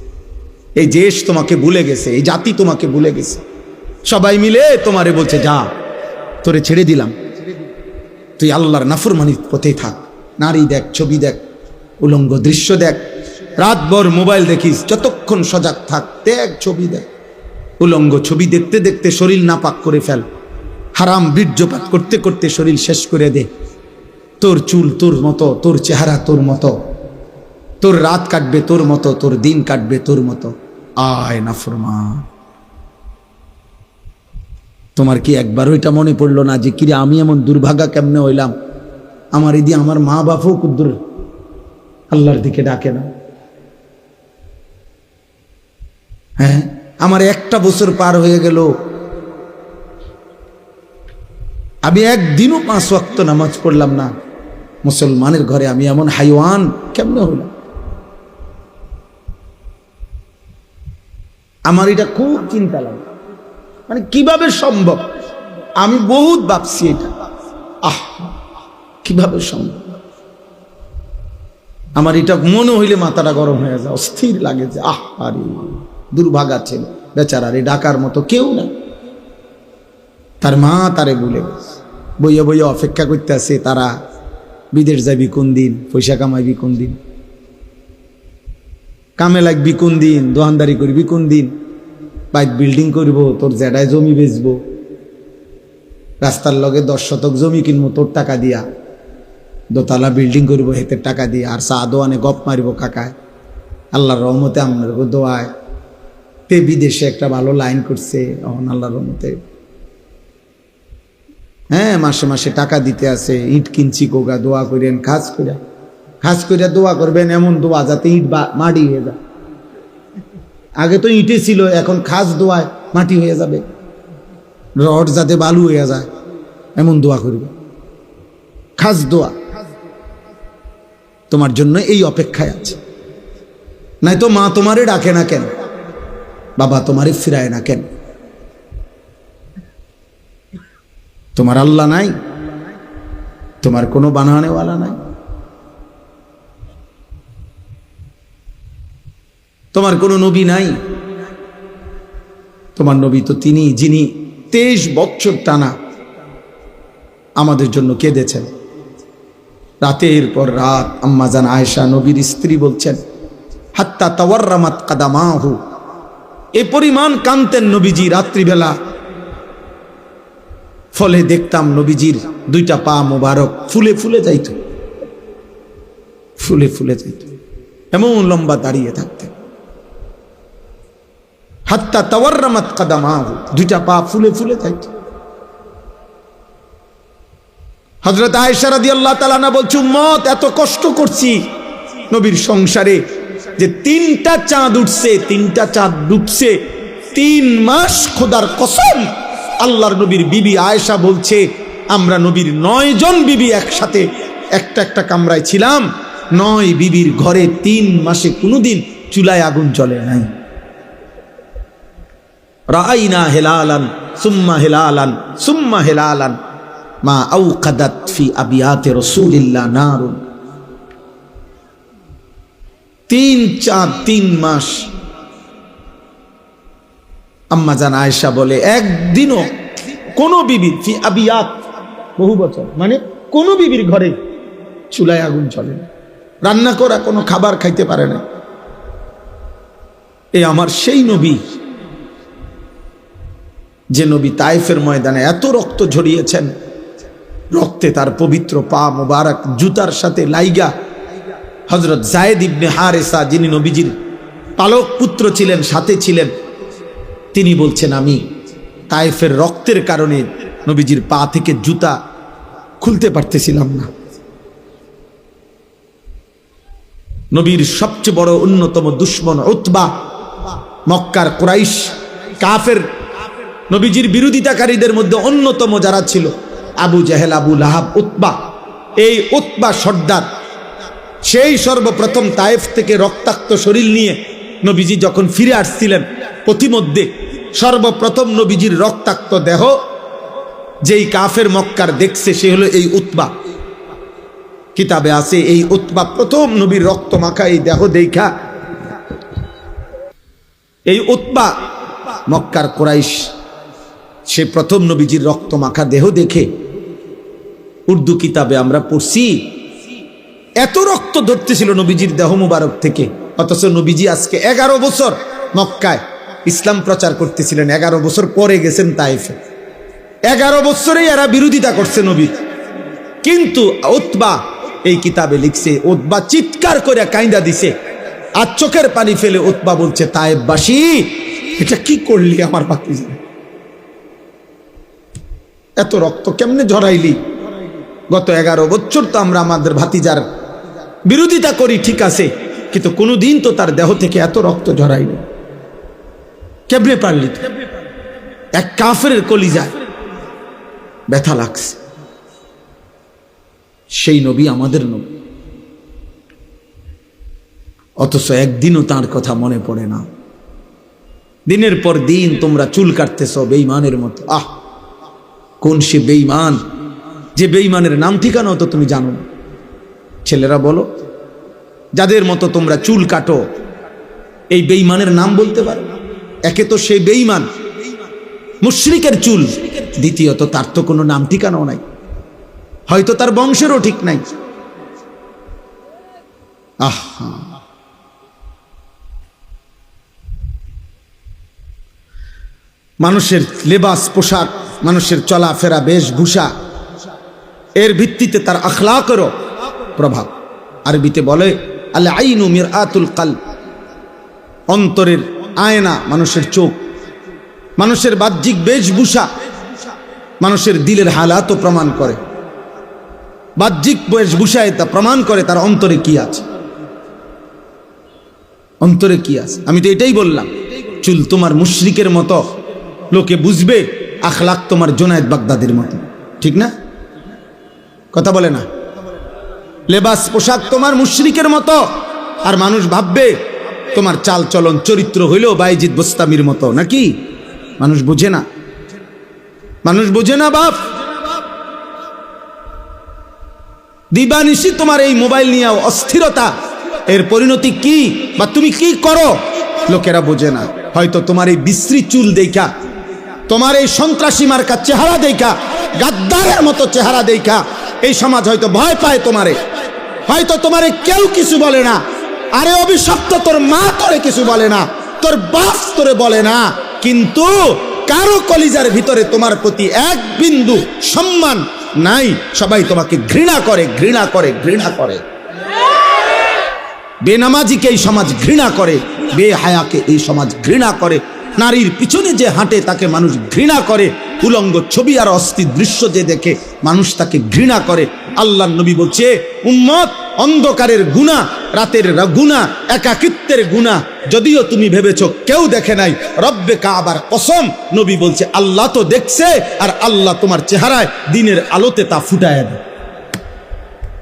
এই দেশ তোমাকে ভুলে গেছে, এই জাতি তোমাকে ভুলে গেছে, সবাই মিলে তোমারে বলছে যা, তোরে ছেড়ে দিলাম, তুই আল্লাহর নাফরমানির পথেই থাক। নারী দেখ, ছবি দেখ, উলঙ্গ দৃশ্য দেখ, রাতভর মোবাইল দেখিস, যতক্ষণ সজাগ থাক, দেখ ছবি দেখ, উলঙ্গ ছবি দেখতে দেখতে শরীর নাপাক করে ফেল, হারাম বীর্যপাত করতে করতে শরীর শেষ করে দে। তোর চুল তোর মতো, তোর চেহারা তোর মতো, তোর রাত কাটবে তোর মতো, তোর দিন কাটবে তোর মতো। আয় নাফরমান, তোমার কি একবার ওইটা মনে পড়লো না যে কিরে আমি এমন দুর্ভাগা কেমনে হইলাম, আমার এদি আমার মা বাপও কুদ্দুর আল্লাহর দিকে ডাকে না। হ্যাঁ, আমার একটা বছর পার হয়ে গেল, আমি একদিনও 5 ওয়াক্ত নামাজ পড়লাম না। মুসলমানের ঘরে আমি এমন হাইওয়ান কেমনে হইলাম? আমার এটা খুব চিন্তা লাগে, মানে কিভাবে সম্ভব? আমি বহুত ভাবছি এটা, কিভাবে সম্ভব? আমার এটা মনে হইলে মাথাটা গরম হয়ে যায়, অস্থির লাগে যে আরে দুর্ভাগা ছেলে বেচারা রে, ডাকার মতো কেউ না। তার মা তারে ভুলে গেছে, বইয়া বইয়া অপেক্ষা করতে আছে, তারা বিদেশ যাবি কোন দিন, পয়সা কামাইবি কোন দিন, কামে লাগবি কোন দিন, দোকানদারি করবি কোন দিন, বাইক বিল্ডিং করব, তোর জেডায় জমি বেচবো, রাস্তার লগে 10 শতক জমি কিনবো তোর টাকা দিয়া, দোতলা বিল্ডিং করবো হেতের টাকা দিয়ে, আর চা দোয়ানে গপ মারিব কাকায়। আল্লাহর রহমতে আপনার দোয়ায় তে বিদেশে একটা ভালো লাইন করছে, এখন আল্লাহর রহমতে হ্যাঁ মাসে মাসে টাকা দিতে আছে। ইট কিনছি কোগা, দোয়া করেন, খাস করে দোয়া করবেন, এমন দোয়া যাতে ইট মাটি হয়ে যায়। আগে তো ইটে ছিল, এখন খাস দোয়ায় মাটি হয়ে যাবে, রড যাতে বালু হয়ে যায়, এমন দোয়া করবে, খাস দোয়া। তোমার জন্য এই অপেক্ষায় আছে। নাই তো মা তোমারে ডাকে না কেন, বাবা তোমারে ফিরায় না কেন? তোমার আল্লাহ নাই, তোমার কোনো বানানেওয়ালা নাই, তোমার কোনো নবী নাই। তোমার নবী তো তিনি যিনি 23 বছর টানা আমাদের জন্য কেঁদেছেন। রাতের পর রাত আম্মাজান আয়েশা নবীর স্ত্রী বলছেন, হাত্তা তাওয়াররামাত কাদামাহু, এ পরিমাণ কাঁদতেন নবীজি রাত্রিবেলা, ফলে দেখতাম নবীজির 2টা পা মোবারক ফুলে ফুলে যাইত, ফুলে ফুলে যাইত, এমন লম্বা দাঁড়িয়ে থাকতেন। হাত্তা তাওয়াররামাত কাদামাহু, 2টা পা ফুলে ফুলে যাইত। হযরত আয়েশা রাদিয়াল্লাহু তাআলা আনহা বলছে, উম্মত এত কষ্ট করছি নবীর সংসারে যে 3টা চাঁদ উঠছে, 3টা চাঁদ ডুবছে, 3 মাস খোদার কসম। আল্লাহর নবীর বিবি আয়েশা বলছে, আমরা নবীর 9 জন বিবি একসাথে একটা কামরায় ছিলাম, 9 বিবির ঘরে 3 মাসে কোনোদিন চুলায় আগুন জ্বলে নাই। রাআইনা হিলালান সুম্মা হিলালান সুম্মা হিলালান মা আওকাদাত ফি আবিয়াতে রাসূলিল্লাহ নারুন। 3 চাঁদ 3 মাস। আম্মা জান আয়েশা বলে, একদিনও কোন বিবির ফি আবিয়াত, বহু বছর, মানে কোন বিবির ঘরে চুলায় আগুন জ্বলে না, রান্না করা কোনো খাবার খাইতে পারে না। এ আমার সেই নবী, যে নবী তায়েফের ময়দানে এত রক্ত ঝরিয়েছেন, রক্তে তার পবিত্র পা মোবারক জুতার সাথে লাইগা হযরত যায়েদ ইবনে হারেসা, যিনি নবীজির পালক পুত্র ছিলেন, সাথে ছিলেন, তিনি বলছেন, আমি তায়েফের রক্তের কারণে নবীজির পা থেকে জুতা খুলতে পারতেছিলাম না। নবীর সবচেয়ে বড় অন্যতম দুশমন উতবা, মক্কার কুরাইশ কাফের, নবীজির বিরোধিতাকারীদের মধ্যে অন্যতম যারা ছিল, আবু জাহেল, আবু লাহাব, উতবা। এই উতবা সর্দার, সেই সর্বপ্রথম তায়েফ থেকে রক্তাক্ত শরীর নিয়ে নবীজি যখন ফিরে আসছিলেন, পথিমধ্যে সর্বপ্রথম নবীজির রক্তাক্ত দেহ যেই কাফের মক্কার দেখছে, সে হলো এই উতবা। কিতাবে আছে, এই উতবা প্রথম নবীর রক্ত মাখা এই দেহ দেখা এই উতবা মক্কার কুরাইশ সে প্রথম নবীজির রক্ত মাখা দেহ দেখে উর্দু কিতাবে আমরা পড়ছি এত রক্ত ধরতেছিল নবীজির দেহ মুবারক থেকে, অথচ নবীজি আজকে 11 বছর মক্কায় ইসলাম প্রচার করতেছিলেন, 11 বছর পরে গেছেন তাইফে। 11 বছরেই এরা বিরোধিতা করছে নবীর। কিন্তু উতবা এই কিতাবে লিখছে, উতবা চিৎকার করে কাইন্দা দিছে, আর চোখের পানি ফেলে উতবা বলছে, তায়েববাসী এটা কি করলি আমার ভাতিজা, এত রক্ত কেমনে ঝরাইলি? গত 11 বছর তো আমরা আমাদের ভাতিজার বিরোধিতা করি, ঠিক আছে, কিন্তু কোনোদিন তো তার দেহ থেকে এত রক্ত ঝরাইনি, কেমনে পারলি? এক কাফেরের কলিজায় ব্যথা লাগছে। সেই নবী আমাদের নবী, অথচ একদিনও তার কথা মনে পড়ে না। দিনের পর দিন তোমরা চুল কাটতেছ বেঈমানের মতো। আহ, কোন সে বেঈমান যে বেঈমানের নাম ঠিকানাও তো তুমি জানো না? ছেলেরা বলো, যাদের মতো তোমরা চুল কাটো, এই বেঈমানের নাম বলতে পারো? একে তো সেই বেঈমান মুশরিকের চুল, দ্বিতীয়ত তার তো কোনো নাম ঠিকানাও নাই, হয়তো তার বংশেরও ঠিক নাই। আহা, মানুষের লেবাস পোশাক, মানুষের চলাফেরা বেশভূষা, এর ভিত্তিতে তার আখলাকেরও প্রভাব। আরবিতে বলে আল আইনু মিরআতুল কলব, অন্তরের আয়না মানুষের চোখ। মানুষের বাহ্যিক বেশভূষা মানুষের দিলের হালাতও প্রমাণ করে। বাহ্যিক বেশভূষায় তা প্রমাণ করে তার অন্তরে কি আছে, অন্তরে কি আছে। আমি তো এটাই বললাম, চুল তোমার মুশরিকের মতো, লোকে বুঝবে, আখলাক তোমার জুনায়েদ বাগদাদির মতো, ঠিক না? কথা বলে না? লেবাস পোশাক তোমার মুশরিকের মতো, আর মানুষ ভাববে তোমার চাল চলন চরিত্র হইলেও বাইজিদ বোস্তামির মতো, নাকি? মানুষ বুঝে না, মানুষ বুঝে না বাপ। দিবানিশি তোমার এই মোবাইল নিয়ে অস্থিরতা, এর পরিণতি কি বা তুমি কি করো লোকেরা বোঝে না। হয়তো তোমার এই বিশ্রী চুল দেখা, তোমার এই সন্ত্রাসী মার্কা চেহারা দেখা, গাদ্দারের মতো চেহারা দেখা এই সমাজ হয়তো ভয় পায় তোমারে, হয়তো তোমারে কেউ কিছু বলে না। আরে অভিশপ্ত তোর মা তোরে কিছু বলে না, তোর বাপ তোরে বলে না, কিন্তু কারো কলিজার ভিতরে তোমার প্রতি এক বিন্দু সম্মান নাই। সবাই তোমাকে ঘৃণা করে, ঘৃণা করে, ঘৃণা করে। বেনামাজিকে এই সমাজ ঘৃণা করে, বেহায়াকে এই সমাজ ঘৃণা করে, নারীর পিছনে যে হাঁটে তাকে মানুষ ঘৃণা করে, উলঙ্গ ছবি আর অস্থির দৃশ্য যে দেখে মানুষ তাকে ঘৃণা করে। আল্লাহর নবী বলছে, উম্মত অন্ধকারের গুনাহ, রাতের গুনাহ, একাকিত্বের গুনাহ যদিও তুমি ভেবেছো কেউ দেখে নাই, রব্বে কাবার কসম, নবী বলছে আল্লাহ তো দেখছে, আর আল্লাহ তোমার চেহারায় দিনের আলোতে তা ফুটায় দেয়।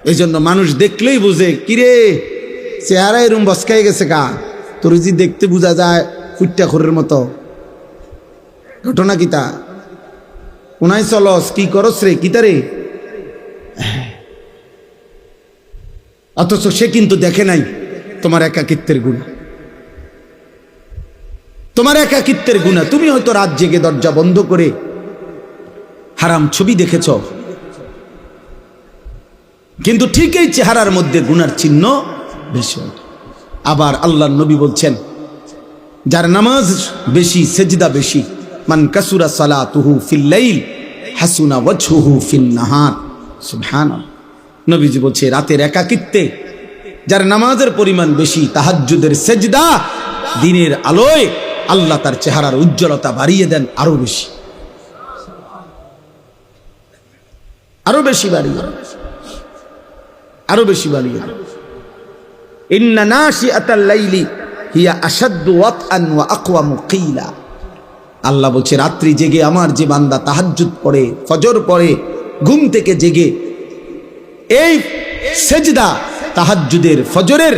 এই জন্য মানুষ দেখলেই বুঝে, কিরে চেহারা এরম বসকাই গেছে কা, তোর যে দেখতে বোঝা যায় ফুটটা খোরের মতো। ঘটনা কিতা কোনায় চলস, কি করস রে, কিতা রে? অথচ সে কিন্তু দেখে নাই তোমার একাকিত্বের গুনাহ, তোমার একাকিত্বের গুনাহ। তুমি হয়তো রাত জেগে দরজা বন্ধ করে হারাম ছবি দেখেছ, কিন্তু ঠিক এই চেহারার মধ্যে গুনার চিহ্ন বেশি। আবার আল্লাহর নবী বলছেন, যার নামাজ বেশি, সেজদা বেশি, মান কাসুরা সালাতুহু ফিল লাইল হাসুনা ওয়াজহুহু ফিন নাহার। সুবহানাল্লাহ। নবীজি বলছে, রাতের একাকিত্বে যার নামাজের পরিমাণ বেশি, তাহাজ্জুদের সেজদা, দিনের আলোয় আল্লাহ তার চেহারার উজ্জ্বলতা বাড়িয়ে দেন আরো বেশি, আরো বেশি বাড়িয়ে, আরো বেশি বাড়িয়ে দেন। ইন্না নাশিআতাল লাইলি হিয়া আশাদ্দু ওয়াতআন ওয়া আকওয়ামু কিলা। আল্লাহ বলছে, রাত্রি জেগে আমার যে বান্দা তাহাজ্জুদ পড়ে, ফজর পড়ে, ঘুম থেকে জেগে এই সেজদা তাহাজ্জুদের ফজরের,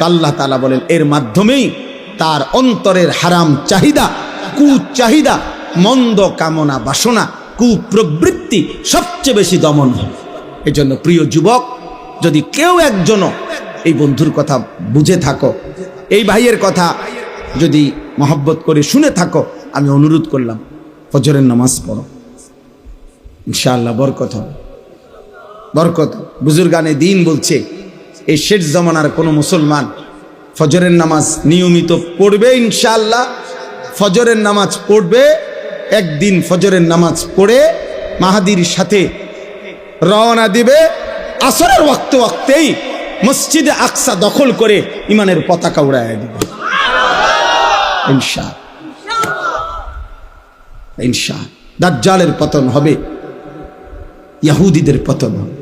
আল্লাহ তাআলা বলেন এর মাধ্যমেই তার অন্তরের হারাম চাহিদা, কুচাহিদা, মন্দ কামনা বাসনা, কুপ্রবৃত্তি সবচেয়ে বেশি দমন হয়। এজন্য প্রিয় যুবক, যদি কেউ একজনও এই বন্ধুর কথা বুঝে থাকো, এই ভাইয়ের কথা যদি মহব্বত করে শুনে থাকো, আমি অনুরোধ করলাম ফজরের নামাজ পড়ো, ইনশাআল্লাহ বরকত হবে, বরকত। বুজুর্গানে দিন বলছে এই শেষ জামানার কোনো মুসলমান ফজরের নামাজ নিয়মিত পড়বে, ইনশাআল্লাহ ফজরের নামাজ পড়বে, একদিন ফজরের নামাজ পড়ে মাহাদির সাথে রওনা দিবে, আসরের ওয়াক্তেই মসজিদে আকসা দখল করে ইমানের পতাকা উড়াইয়া দিবে, ইনশাআল্লাহ। দাজ্জালের পতন হবে, ইহুদিদের পতন হবে,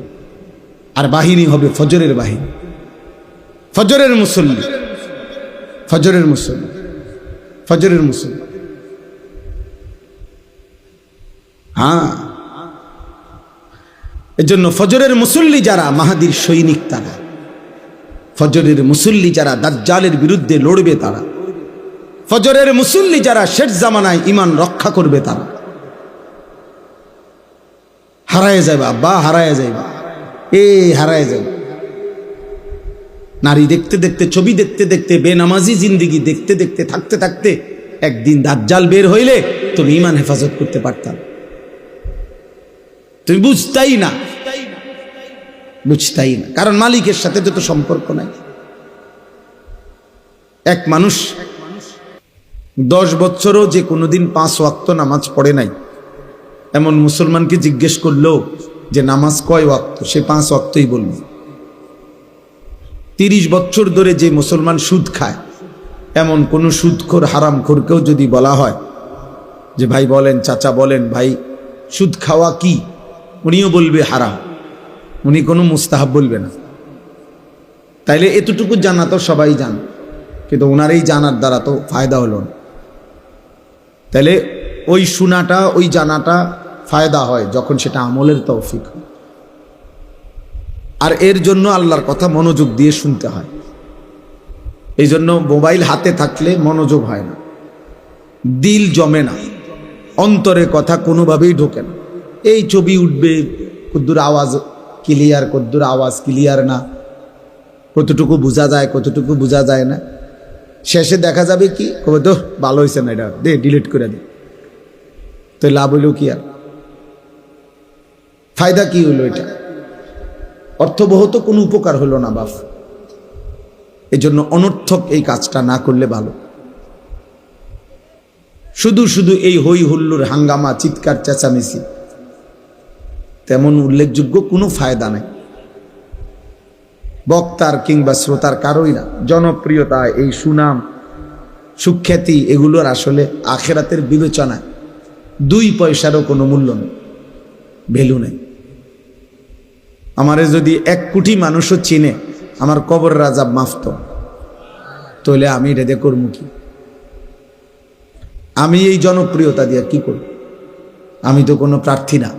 আর বাহিনী হবে ফজরের বাহিনী, ফজরের মুসল্লি, ফজরের মুসল্লি, ফজরের মুসল্লি। হ্যাঁ, এজন্য ফজরের মুসল্লি যারা মাহাদির সৈনিক তারা, ফজরের মুসল্লি যারা দাজ্জালের বিরুদ্ধে লড়বে তারা, ফজরের মুসল্লি যারা শেষ জামানায় ঈমান রক্ষা করবে তারা। হারায় যাবে আব্বা, হারায় যাবে, হারায় যাবে। নারী দেখতে দেখতে, ছবি দেখতে দেখতে, বেনামাজি জিন্দিগি দেখতে দেখতে, থাকতে থাকতে একদিন দাজ্জাল বের হইলে তুমি ঈমান হেফাজত করতে পারতাম, তুমি বুঝতাই না, বুঝতাই না, কারণ মালিকের সাথে তো সম্পর্ক নাই। এক মানুষ 10 বছরও যে কোনোদিন 5 ওয়াক্ত নামাজ পড়ে নাই এমন মুসলমানকে জিজ্ঞেস করলো যে নামাজ কয় ওয়াক্ত, সে 5 ওয়াক্তই বলবে। 30 বছর ধরে যে মুসলমান সুদ খায় এমন কোন সুদখোর হারামখোরকেও যদি বলা হয় যে ভাই বলেন, চাচা বলেন ভাই সুদ খাওয়া কি, উনিও বলবে হারাম, উনি কোনো মুস্তাহাব বলবে না। তাইলে এতটুকু জানা তো সবাই জান, কিন্তু ওনার এই জানার দ্বারা তো ফায়দা হলো না। তাইলে ওই শোনাটা, ওই জানাটা ফায়দা হয় যখন সেটা আমলের তৌফিক হয়, আর এর জন্য আল্লাহর কথা মনোযোগ দিয়ে শুনতে হয়। এই জন্য মোবাইল হাতে থাকলে মনোযোগ হয় না, দিল জমে না, অন্তরে কথা কোনোভাবেই ঢোকে না। এই ছবি উঠবে, কদ্দুর আওয়াজ ক্লিয়ার, কদ্দুর আওয়াজ ক্লিয়ার না, কতটুকু বোঝা যায়, কতটুকু বোঝা যায় না। শেষে দেখা যাবে কি, কবে তো ভালো হয়েছে না, এটা দে ডিলিট করে দে, তো লাভ হইল কি, আর ফায়দা কি হইল? এটা অর্থবহ তো কোনো উপকার হলো না বাপ। এই জন্য অনর্থক এই কাজটা না করলে ভালো। শুধু শুধু এই হই হুল্লোড়, হাঙ্গামা, চিৎকার চেঁচামেচি, তেমন উল্লেখযোগ্য কোনো ফায়দা নাই, বক্তার কিংবা শ্রোতার কারোই না। জনপ্রিয়তা, এই সুনাম সুখ্যাতি, এগুলোর আসলে আখেরাতের বিবেচনায় 2 পয়সারও কোনো মূল্য নেই, ভ্যালু নেই। আমারে যদি 1 কোটি মানুষও চিনে, আমার কবরের আযাব মাফত, তাহলে আমি এটা দিয়ে করবো কি? আমি এই জনপ্রিয়তা দিয়ে কি করব? আমি তো কোনো প্রার্থী না,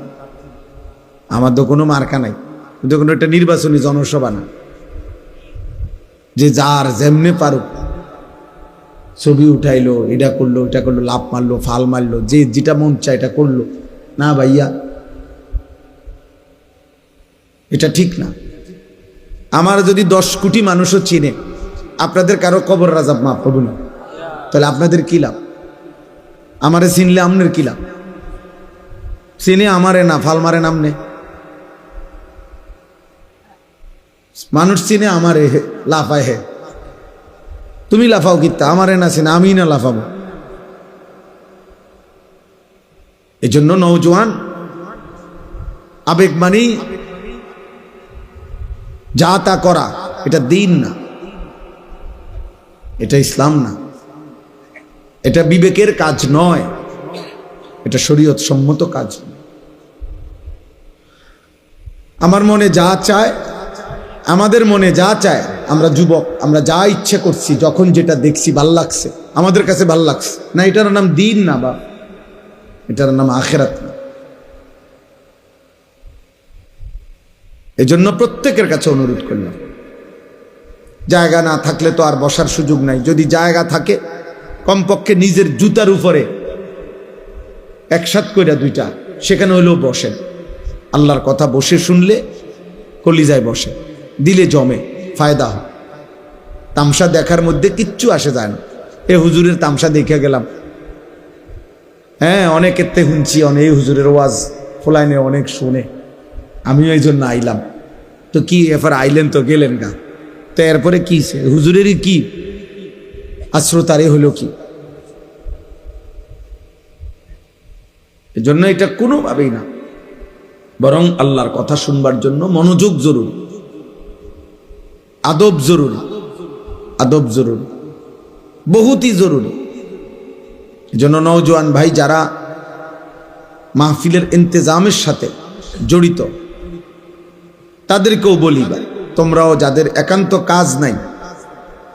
আমার তো কোনো মার্কা নাই, তো কোনো একটা নির্বাচনী জনসভা না যে যার যেমনে পারুক ছবি উঠাইলো, এটা করলো, এটা করলো, লাভ মারলো, ফাল মারলো, যে যেটা মন চায় এটা করলো। না ভাইয়া, এটা ঠিক না। আমার যদি 10 কোটি মানুষও চিনে, আপনাদের কারো কবর আযাব মাফ হবে না, তাহলে আপনাদের কি লাভ? আমারে চিনলে আমনের কি লাভ? চিনে আমারে না, ফাল মারে নামনে। মানুষ চিনে আমারে, লাফায় হে, তুমি লাফাও কিত্তা, আমারে না চিনে আমি না লাফাবো। এই জন্য নওজোয়ান, আবেগ মানি যা তা করা, এটা দিন না, এটা ইসলাম না, এটা বিবেকের কাজ নয়, এটা শরীয়ত সম্মত কাজ। আমার মনে যা চায়, আমাদের মনে যা চায়, আমরা যুবক, আমরা যা ইচ্ছে করছি, যখন যেটা দেখছি ভাল লাগছে, আমাদের কাছে ভাল লাগছে না, এটার নাম দিন না, বা এটার নাম আখিরাত না। এই জন্য প্রত্যেকের কাছে অনুরোধ করলাম, জায়গা না থাকলে তো আর বসার সুযোগ নাই, যদি জায়গা থাকে কমপক্ষে নিজের জুতার উপরে একসাথ কইরা 2টা সেখানে হইলেও বসেন। আল্লাহর কথা বসে শুনলে কলিজায় বসে, দিলে জমে, ফায়দা হয়। তামসা দেখার মধ্যে কিচ্ছু আসে যায় না। এ হুজুরের তামসা দেখে গেলাম, হ্যাঁ, অনেকের তে শুনছি, অনেক হুজুরের ওয়াজ ফলাইনে অনেক শুনে, আমিও এই জন্য আইলাম। তো কি এরপর আইলেন তো গেলেন গা, তো এরপরে কি হুজুরেরই কি আশ্রতারে হলো কি? এজন্য এটা কোনোভাবেই না, বরং আল্লাহর কথা শুনবার জন্য মনোযোগ জরুরি, আদব জরুরি, আদব জরুরি, বহুতই জরুরি। এজন্য নওজোয়ান ভাই যারা মাহফিলের ইন্তেজামের সাথে জড়িত, তাদেরকেও বলি, তোমরাও যাদের একান্ত কাজ নাই,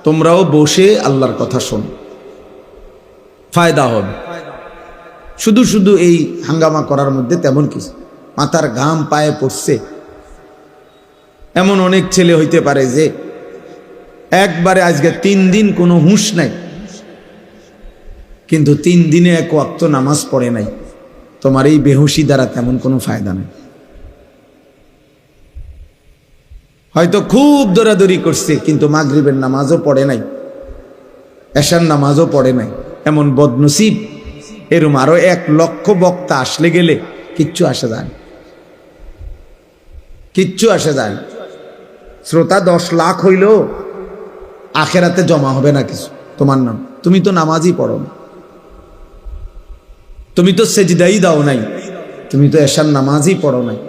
তোমরাও বসে আল্লাহর কথা শোনো, ফায়দা হবে। শুধু শুধু এই হাঙ্গামা করার মধ্যে তেমন কিছু, মাথার ঘাম পায়ে পড়ছে এমন অনেক ছেলে হইতে পারে যে একবারে আজকে 3 দিন কোনো হুঁশ নাই, কিন্তু 3 দিনে এক ওয়াক্ত নামাজ পড়ে নাই। তোমার এই বেহুশি দ্বারা তেমন কোনো ফায়দা নেই। হয়তো খুব দৌড়াদৌড়ি করছে, কিন্তু মাগরিবের নামাজও পড়ে নাই, এশার নামাজও পড়ে নাই। এমন বদনসিব এরম আরো 1 লক্ষ বক্তা আসলে গেলে কিচ্ছু আসে যায় না, কিচ্ছু আসে যায় না। শ্রোতা 10 লাখ হইলেও আখেরাতে জমা হবে না কিছু তোমার নাম। তুমি তো নামাজই পড়ো না, তুমি তো সেজদাই দাও নাই, তুমি তো এশার নামাজই পড়ো নাই।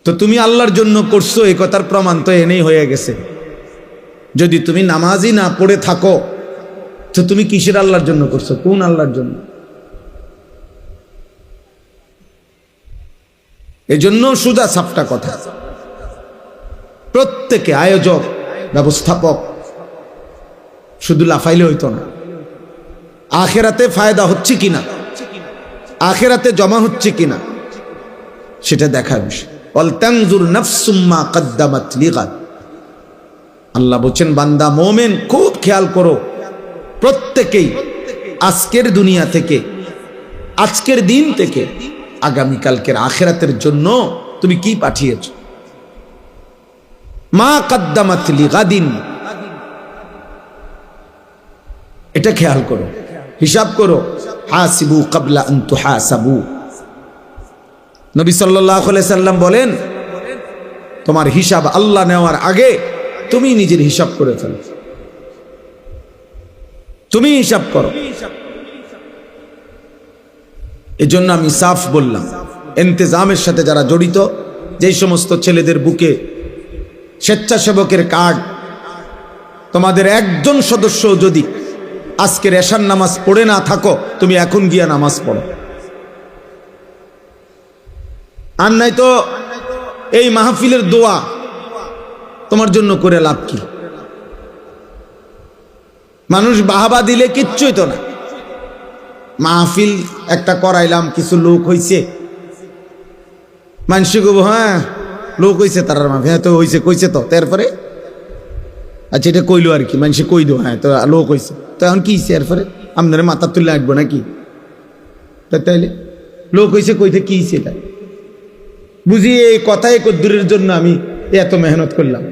তো তুমি আল্লাহর জন্য করছো, এই কথার প্রমাণ তো এনেই হয়ে গেছে। যদি তুমি নামাজই না পড়ে থাকো, তো তুমি কিসের আল্লাহর জন্য করছো? কোন আল্লাহর জন্য? এজন্য সুজা সাপটা কথা, প্রত্যেকে আয়োজক, ব্যবস্থাপক শুধু লাফাইলে হইতো না। আখেরাতে ফায়দা হচ্ছে কিনা, আখেরাতে জমা হচ্ছে কিনা সেটা দেখার বিষয়। ওয়ালতানজুর নাফসুম মা কদ্দামাত লিগাদ। আল্লাহ বলছেন, বান্দা মুমিন খুব খেয়াল করো, প্রত্যেকেই আজকের দুনিয়া থেকে, আজকের দিন থেকে আগামীকালকের আখেরাতের জন্য তুমি কি পাঠিয়েছ। মা কদ্দামাত লিগাদিন, এটা খেয়াল করো, হিসাব করো। হাসিবু ক্বাবলা আন তুহাসাবু। নবী সাল্লাল্লাহু আলাইহি সাল্লাম বলেন, তোমার হিসাব আল্লাহ নেওয়ার আগে তুমি নিজের হিসাব করে ফেলো, তুমি হিসাব করো। এজন্য আমি সাফ বললাম, ইন্তেজামের সাথে যারা জড়িত, যেই সমস্ত ছেলেদের বুকে স্বেচ্ছাসেবকের কার্ড, তোমাদের একজন সদস্য যদি আজকের এশার নামাজ পড়ে না থাকো, তুমি এখন গিয়া নামাজ পড়ো। আর নাই তো এই মাহফিলের দোয়া তোমার জন্য করে লাভ কি? মানুষ বাহাবা দিলে কিচ্ছুই তো না। মাহফিল একটা করাইলাম, কিছু লোক হইছে, মানুষ কব হ্যাঁ লোক হইছে, তার মাহফিল হ্যাঁ তো হইছে, কইছে তো, তারপরে আচ্ছা এটা কইলো আর কি, মানুষে কই দো হ্যাঁ তো লোক হইছে, তো এখন কি হইছে? এরপরে আপনারা মাথা তুলে আসবো নাকি? তাইলে লোক হইছে কইতে কি হইছে? এটা বুঝি এই কথাই কদ্দুরের জন্য আমি এত মেহনত করলাম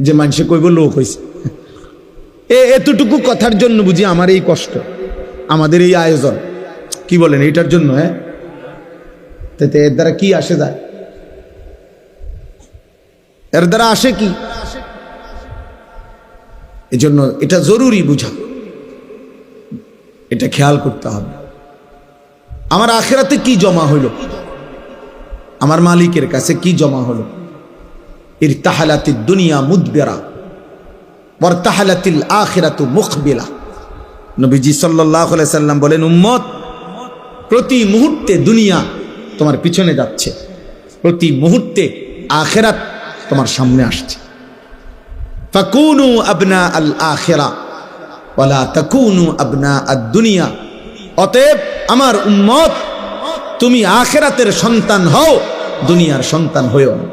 যে মানুষে কইব লোক হইছে। এতটুকু কথার জন্য বুঝি আমার এই কষ্ট, আমাদের এই আয়োজন, কি বলেন এইটার জন্য? হ্যাঁ, তাতে এর দ্বারা কি আসে যায়? এর দ্বারা আসে কি? এজন্য এটা জরুরি বুঝা, এটা খেয়াল করতে হবে। আমার আখিরাতে কি জমা হইল, আমার মালিকের কাছে কি জমা হলো? ইরতাহালাতিদ দুনিয়া মুদবিরা ওয়ারতাহালাতিল আখিরাতু মুকবিলা। নবীজি সাল্লাল্লাহু আলাইহি সাল্লাম বলেন, উম্মত, প্রতি মুহূর্তে দুনিয়া তোমার পিছনে যাচ্ছে, প্রতি মুহূর্তে আখিরাত তোমার সামনে আসছে। ফাকুনু আবনা আল আখিরা ওয়ালা তাকুনু আবনা আদ দুনিয়া। অতএব আমার উম্মত, তুমি আখিরাতের সন্তান হও, দুনিয়ার সন্তান হইও না।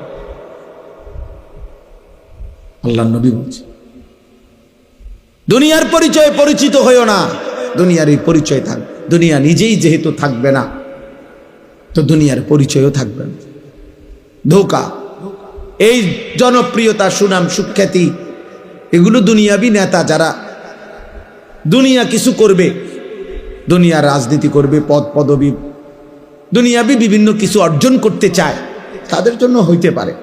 আল্লাহর নবী বলছে, দুনিয়ার পরিচয়ে পরিচিত হইও না, দুনিয়ারই পরিচয় থাক। দুনিয়া নিজেই যেহেতু থাকবে না, তো দুনিয়ার পরিচয়ও থাকবে না। ধোঁকা, এই জনপ্রিয়তা, সুনাম, সুখ্যাতি, এগুলো দুনিয়াবি নেতা যারা দুনিয়া কিছু করবে, দুনিয়ার রাজনীতি করবে, পদ পদবি, দুনিয়াবি বিভিন্ন কিছু অর্জন করতে চায়, তাদের জন্য হইতে পারে।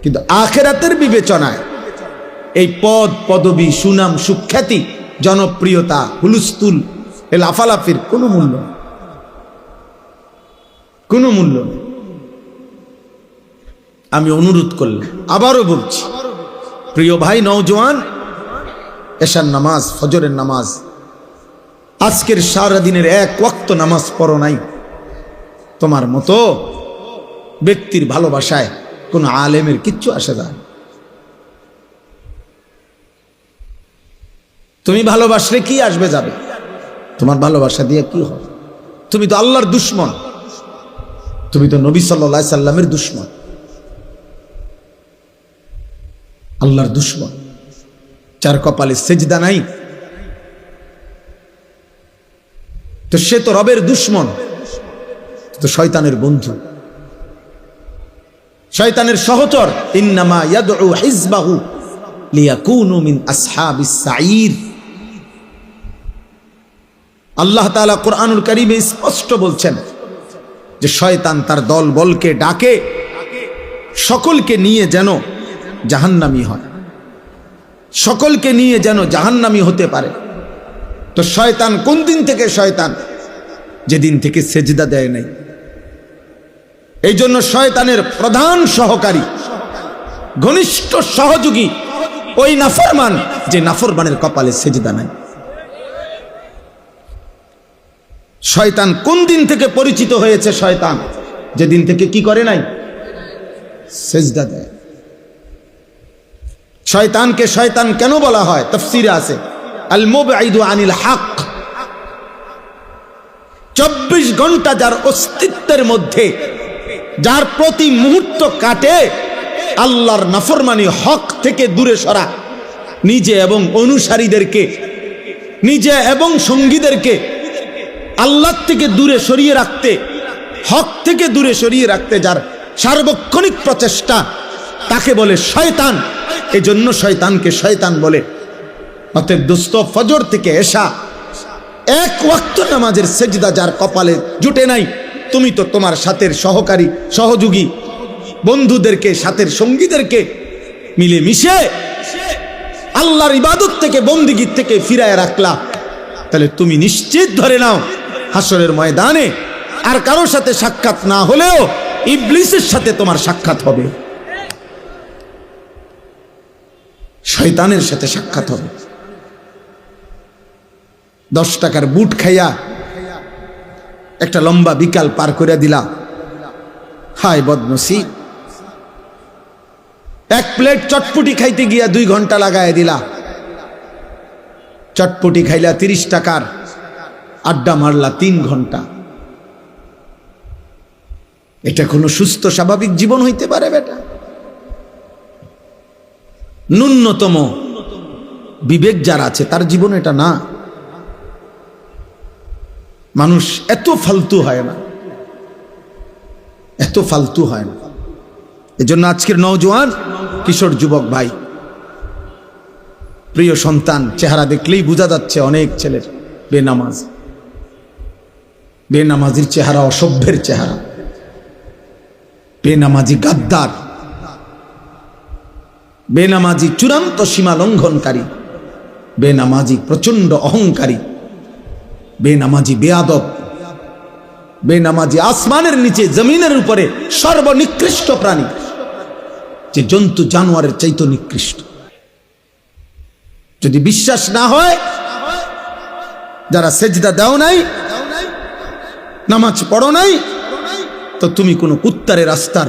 কিন্তু আখিরাতের বিবেচনায় এই পদ পদবি, সুনাম, সুখ্যাতি, জনপ্রিয়তা, হুলস্থুল, এ লাফালাফির কোনো মূল্য নেই, কোনো মূল্য নেই। আমি অনুরোধ করলাম, আবারও বলছি, প্রিয় ভাই নওজোয়ান, এশার নামাজ, ফজরের নামাজ, আজকের সারাদিনের এক ওয়াক্ত নামাজ পড়ো নাই, তোমার মতো ব্যক্তির ভালোবাসায় কোন আলেমের কিচ্ছু আসে যায়। তুমি ভালোবাসলে কি আসবে যাবে, তোমার ভালোবাসা দিয়ে কি হবে? তুমি তো আল্লাহর দুশমন, তুমি তো নবী সাল্লাল্লাহু আলাইহি সাল্লামের দুশমন, আল্লাহর দুশমন। যার কপালে সেজদা নাই, তো সে তো রবের দুশমন, তো শয়তানের বন্ধু, শয়তানের সহচর। ইন্নামা ইয়াদউ হিজবাহু লিয়াকুনু মিন আসহাবিস সাঈর। আল্লাহ তাআলা কোরআনুল কারীমে স্পষ্ট বলছেন যে শয়তান তার দল বলকে ডাকে সকলকে নিয়ে যেন জাহান্নামী হয়, সকলকে নিয়ে যেন জাহান্নামী হতে পারে। তো শয়তান কোন দিন থেকে শয়তান? যেদিন থেকে সেজদা দেয় নাই। এই জন্য শয়তানের প্রধান সহকারী, ঘনিষ্ঠ সহযোগী ওই নাফরমান, যে নাফরমানের কপালে সেজদা নাই। শয়তান কোন দিন থেকে পরিচিত হয়েছে? শয়তান যেদিন থেকে কি করে নাই? সেজদা দেয়। শয়তানকে শয়তান কেন বলা হয়? তাফসীরে আছে আল মুবঈদু আনিল হক। 24 ঘন্টা যার অস্তিত্বের মধ্যে, যার প্রতি মুহূর্ত কাটে আল্লাহর নাফরমানি, হক থেকে দূরে সরা, নিজে এবং অনুসারীদেরকে, নিজে এবং সঙ্গীদেরকে আল্লাহ থেকে দূরে সরিয়ে রাখতে, হক থেকে দূরে সরিয়ে রাখতে যার সার্বক্ষণিক প্রচেষ্টা, তাকে বলে শয়তান। এজন্য শয়তানকে শয়তান বলে। অতএব দোস্ত, ফজর থেকে এশা এক ওয়াক্ত নামাজের সেজদা যার কপালে জুটে নাই, তুমি তো তোমার সাথের সহকারী, সহযোগী, বন্ধুদেরকে, সাথের সঙ্গীদেরকে মিলে মিশে আল্লাহর ইবাদত থেকে, বন্দিগির থেকে ফিরায় রাখলা। তাহলে তুমি নিশ্চিত ধরে নাও, হাসরের ময়দানে আর কারোর সাথে সাক্ষাৎ না হলেও ইবলিসের সাথে তোমার সাক্ষাৎ হবে, শয়তানের সাথে সাক্ষাৎ হবে। 10 টাকার বুট খাইয়া একটা লম্বা বিকাল পার করে দিলা, হায় বদনসিব। এক প্লেট চটপটি খাইতে গিয়া 2 ঘন্টা লাগায় দিলা। চটপটি খাইলা 30 টাকার, আড্ডা মারলা 3 ঘন্টা। এটা কোনো সুস্থ স্বাভাবিক জীবন হইতে পারে বেটা? ন্যূনতম বিবেক যার আছে তার জীবন এটা না। মানুষ এত ফালতু হয় না, এত ফালতু হয় না। এজন্য আজকের নওজোয়ান, কিশোর যুবক ভাই, প্রিয় সন্তান, চেহারা দেখলেই বোঝা যাচ্ছে অনেক ছেলের বেনামাজ। বেনামাজির চেহারা অসভ্যের চেহারা, বেনামাজি গাদ্দার, বেনামাজি চূড়ান্ত সীমা লঙ্ঘনকারী, বেনামাজি প্রচন্ড অহংকারী, বেনামাজি বেয়াদব, বেনামাজি আসমানের নিচে জমিনের উপরে সর্বনিকৃষ্ট প্রাণী, যে জন্তু জানোয়ারের চাইতে নিকৃষ্ট। যদি বিশ্বাস না হয়, যারা সেজদা দাও নাই, নামাজ পড়ো নাই, তো তুমি কোনো কুত্তারে রাস্তার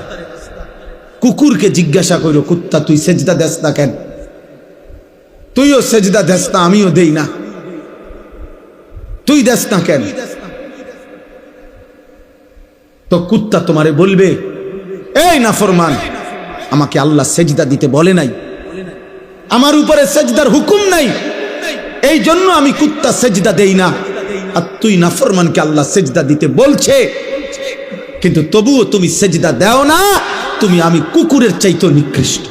কুকুরকে জিজ্ঞাসা করো, কুত্তা তুই সেজদা দেস না কেন? তুইও সেজদা দেস না, আমিও দেই না, তুই দেস না কেন? তো কুত্তা তোমারে বলবে, এই নাফরমান, আমাকে আল্লাহ সেজদা দিতে বলে নাই, আমার উপরে সেজদার হুকুম নাই, এই জন্য আমি কুত্তা সেজদা দেই না। আর তুই নাফরমানকে আল্লাহ সেজদা দিতে বলছে, কিন্তু তবুও তুমি সেজদা দাও না, তুমি আমি কুকুরের চাইতে নিকৃষ্ট।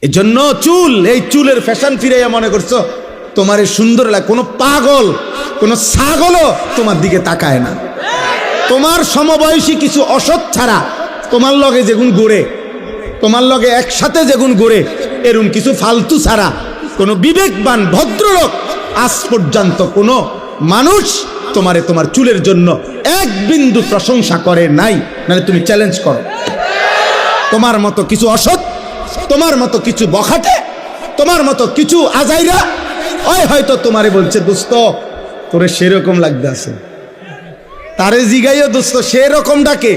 এজন্য চুল, এই চুলের ফ্যাশন ফিরাইয়া মনে করছো তোমার এই সুন্দর লাগে। কোনো পাগল, কোনো ছাগলও তোমার দিকে তাকায় না। তোমার সমবয়সী কিছু অসৎ ছাড়া, তোমার লগে যেগুন ঘুরে, তোমার লগে একসাথে যেগুন ঘুরে, এরকম কিছু ফালতু ছাড়া কোনো বিবেকবান ভদ্রলোক আজ পর্যন্ত কোনো মানুষ তোমারে তোমার চুলের জন্য এক বিন্দু প্রশংসা করে নাই। নাহলে তুমি চ্যালেঞ্জ করো। তোমার মতো কিছু অসৎ, তোমার মতো কিছু বখাটে, তোমার মতো কিছু আজাইরা ওই হয়তো তোমারে বলছে দোস্ত তোরে সেরকম লাগতে আছে, তারে জিগাইও দোস্ত সেরকম ডাকে,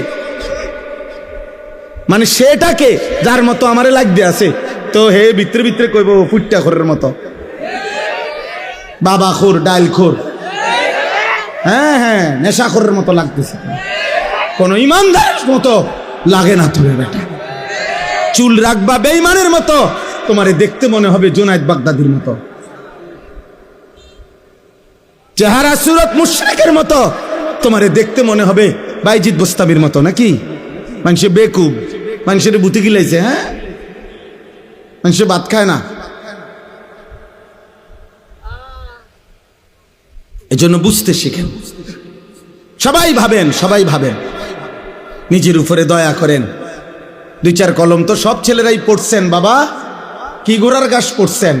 মানে সেটাকে যার মতো আমারে লাগতে আছে। তো হে ভিতরে ভিতরে কইব ফুটটা খোরের মতো, বাবা খোর, ডাইল খোর, হ্যাঁ নেশাখোরের মতো লাগতেছে, কোন ইমানদারের মতো লাগে না। তুমি বেটা চুল রাখবা বেঈমানের মতো, তোমারে দেখতে মনে হবে জুনায়েদ বাগদাদির মতো, চেহারা সুরত মুশরিকের মতো, তোমারে দেখতে মনে হবে বাইজিদ বোস্তামির মতো। নাকি মানুষে বেকুব, মানুষের বুতি গিলাইছে, হ্যাঁ মানুষে ভাত খায় না। এজন্য বুঝতে শিখেন। সবাই ভাবেন নিজের উপরে দয়া করেন। 2-4 কলম তো সব ছেলেরাই পড়ছেন বাবা, কি গোড়ার গাছ পড়ছেন,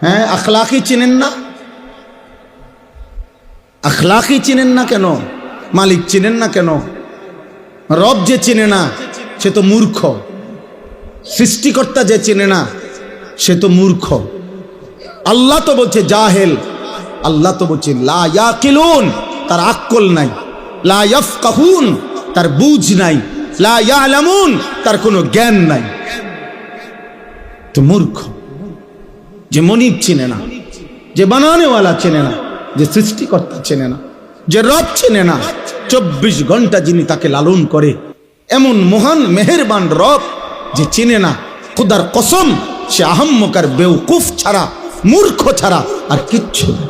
হ্যাঁ আখলাকি চিনেন না? আখলাকি চিনেন না কেন? মালিক চিনেন না কেন? রব যে চিনে না সে তো মূর্খ, সৃষ্টিকর্তা যে চিনে না সে তো মূর্খ। আল্লাহ তো বলছে জাহেল, আল্লাহ তো বলছে লা ইয়াকিলুন, তার আক্কল নাই, লা ইয়াফকাহুন, তার বুঝ নাই, লা ইয়ালামুন, তার কোনো জ্ঞান নাই। তো মূর্খ যে মনিব চিনে না, যে বানানেওয়ালা চেনে না, যে সৃষ্টিকর্তা চেনে না, যে রব চেনে না, 24 ঘন্টা যিনি তাকে লালন করে, এমন মহান মেহেরবান রব যে চিনে না, খোদার কসম সে আহাম্মক আর বেওকুফ ছাড়া, মূর্খ ছাড়া আর কিচ্ছু না।